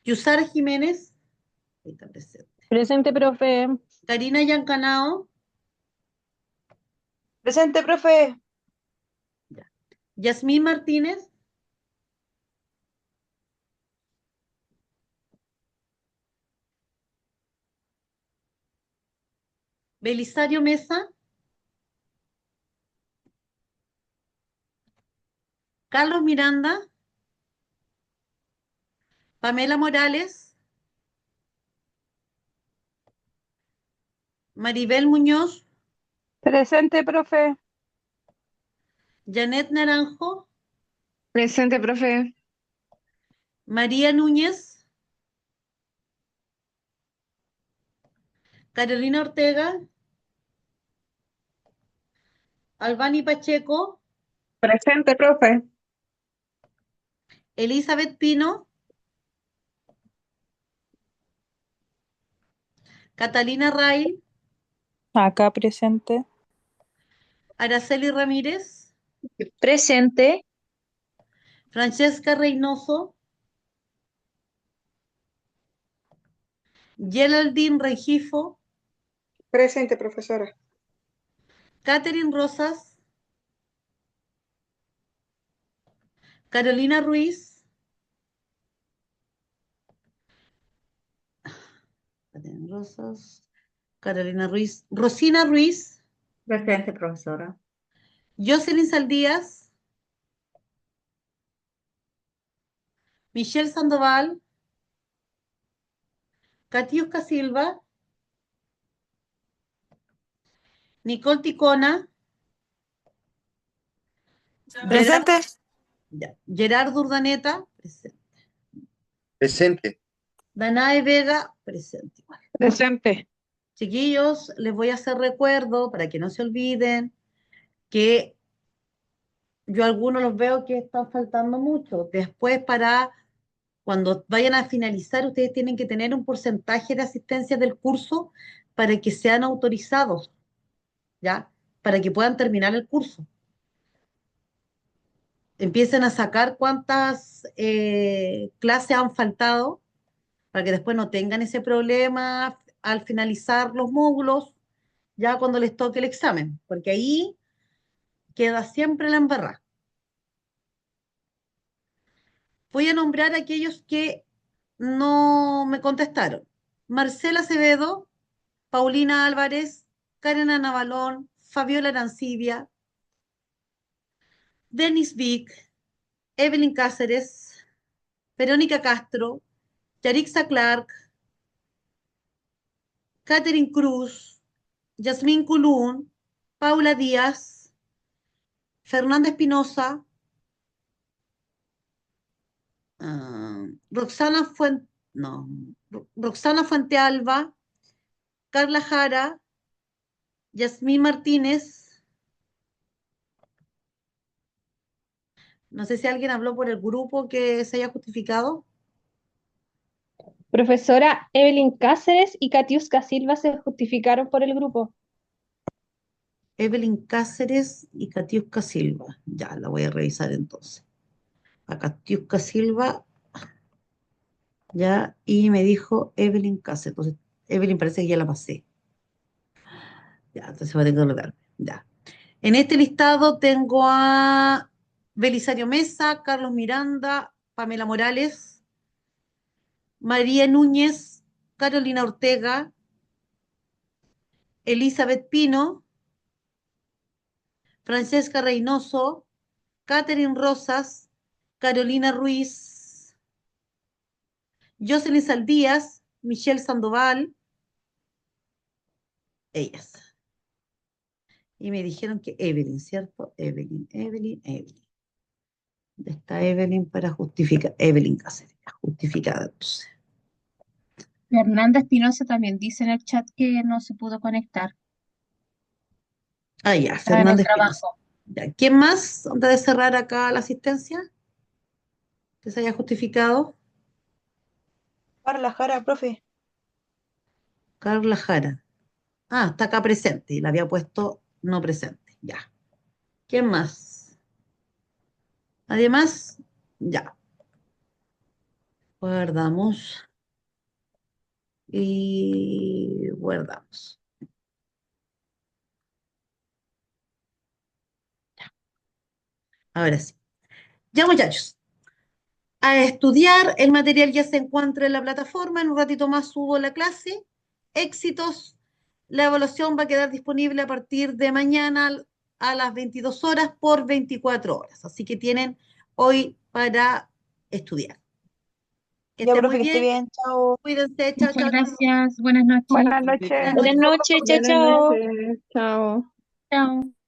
Speaker 1: Yusara Jiménez. Ahí está presente.
Speaker 7: Presente, profe.
Speaker 1: Karina Yancanao.
Speaker 8: Presente, profe.
Speaker 1: Yasmín Martínez. Belisario Mesa. Carlos Miranda. Pamela Morales. Maribel Muñoz.
Speaker 6: Presente, profe.
Speaker 1: Janet Naranjo.
Speaker 7: Presente, profe.
Speaker 1: María Núñez. Carolina Ortega. Albani Pacheco.
Speaker 7: Presente, profe.
Speaker 1: Elizabeth Pino. Catalina Rail.
Speaker 3: Acá presente.
Speaker 1: Araceli Ramírez.
Speaker 3: Presente.
Speaker 1: Francesca Reynoso. Geraldine Rengifo.
Speaker 6: Presente, profesora.
Speaker 1: Catherine Rosas. Carolina Ruiz. Catherine Rosas. Carolina Ruiz. Rosina Ruiz.
Speaker 5: Presente, profesora.
Speaker 1: Jocelyn Saldías. Michelle Sandoval. Katiuska Silva. Nicole Ticona.
Speaker 10: Presente.
Speaker 1: Gerardo Urdaneta. Presente.
Speaker 2: Presente.
Speaker 1: Danae Vega. Presente.
Speaker 7: Presente.
Speaker 1: Chiquillos, les voy a hacer recuerdo para que no se olviden que yo a algunos los veo que están faltando mucho. Después, para cuando vayan a finalizar, ustedes tienen que tener un porcentaje de asistencia del curso para que sean autorizados, ¿ya? Para que puedan terminar el curso. Empiecen a sacar cuántas clases han faltado para que después no tengan ese problema al finalizar los módulos, ya cuando les toque el examen, porque ahí queda siempre la embarrada. Voy a nombrar a aquellos que no me contestaron. Marcela Acevedo, Paulina Álvarez, Karen Navalón, Fabiola Arancibia, Denis Vic, Evelyn Cáceres, Verónica Castro, Yarixa Clark, Catherine Cruz, Yasmín Culún, Paula Díaz, Fernanda Espinosa, Roxana Fuente, no, Roxana Fuentealba, Carla Jara, Yasmín Martínez. No sé si alguien habló por el grupo que se haya justificado.
Speaker 7: Profesora Evelyn Cáceres y Katiuska Silva se justificaron por el grupo.
Speaker 1: Evelyn Cáceres y Katiuska Silva. Ya, la voy a revisar entonces. A Katiuska Silva, ya, y me dijo Evelyn Cáceres. Entonces, Evelyn parece que ya la pasé. Ya, entonces voy a tener que olvidarme. Ya. En este listado tengo a Belisario Mesa, Carlos Miranda, Pamela Morales, María Núñez, Carolina Ortega, Elizabeth Pino, Francesca Reynoso, Catherine Rosas, Carolina Ruiz, Jocelyn Saldías, Michelle Sandoval, ellas. Y me dijeron que Evelyn, ¿cierto? Evelyn. ¿Dónde está Evelyn para justificar? Evelyn Cáceres, justificada entonces.
Speaker 3: Fernanda Espinosa también dice en el chat que no se pudo conectar.
Speaker 1: Ah, ya,
Speaker 3: Está en el
Speaker 1: Fernanda Espinosa.
Speaker 3: trabajo.
Speaker 1: Ya, ¿quién más antes de cerrar acá la asistencia? Que se haya justificado.
Speaker 8: Carla Jara, profe.
Speaker 1: Carla Jara. Ah, está acá presente y la había puesto no presente. Ya. ¿Quién más? ¿Nadie más? Ya. Guardamos. Y guardamos. Ahora sí. Ya, muchachos. A estudiar, el material ya se encuentra en la plataforma. En un ratito más subo la clase. Éxitos. La evaluación va a quedar disponible a partir de mañana a las 22 horas por 24 horas. Así que tienen hoy para estudiar. Que
Speaker 8: Ya,
Speaker 1: estén
Speaker 8: profe,
Speaker 1: muy
Speaker 8: que esté
Speaker 1: bien.
Speaker 8: bien. Chao.
Speaker 1: Cuídense. Chao,
Speaker 3: Muchas
Speaker 1: chao, chao.
Speaker 3: gracias. Buenas noches.
Speaker 6: Buenas noches.
Speaker 3: Buenas noches. Chao,
Speaker 6: Buenas
Speaker 3: chao.
Speaker 6: noches. Chao.
Speaker 3: Chao.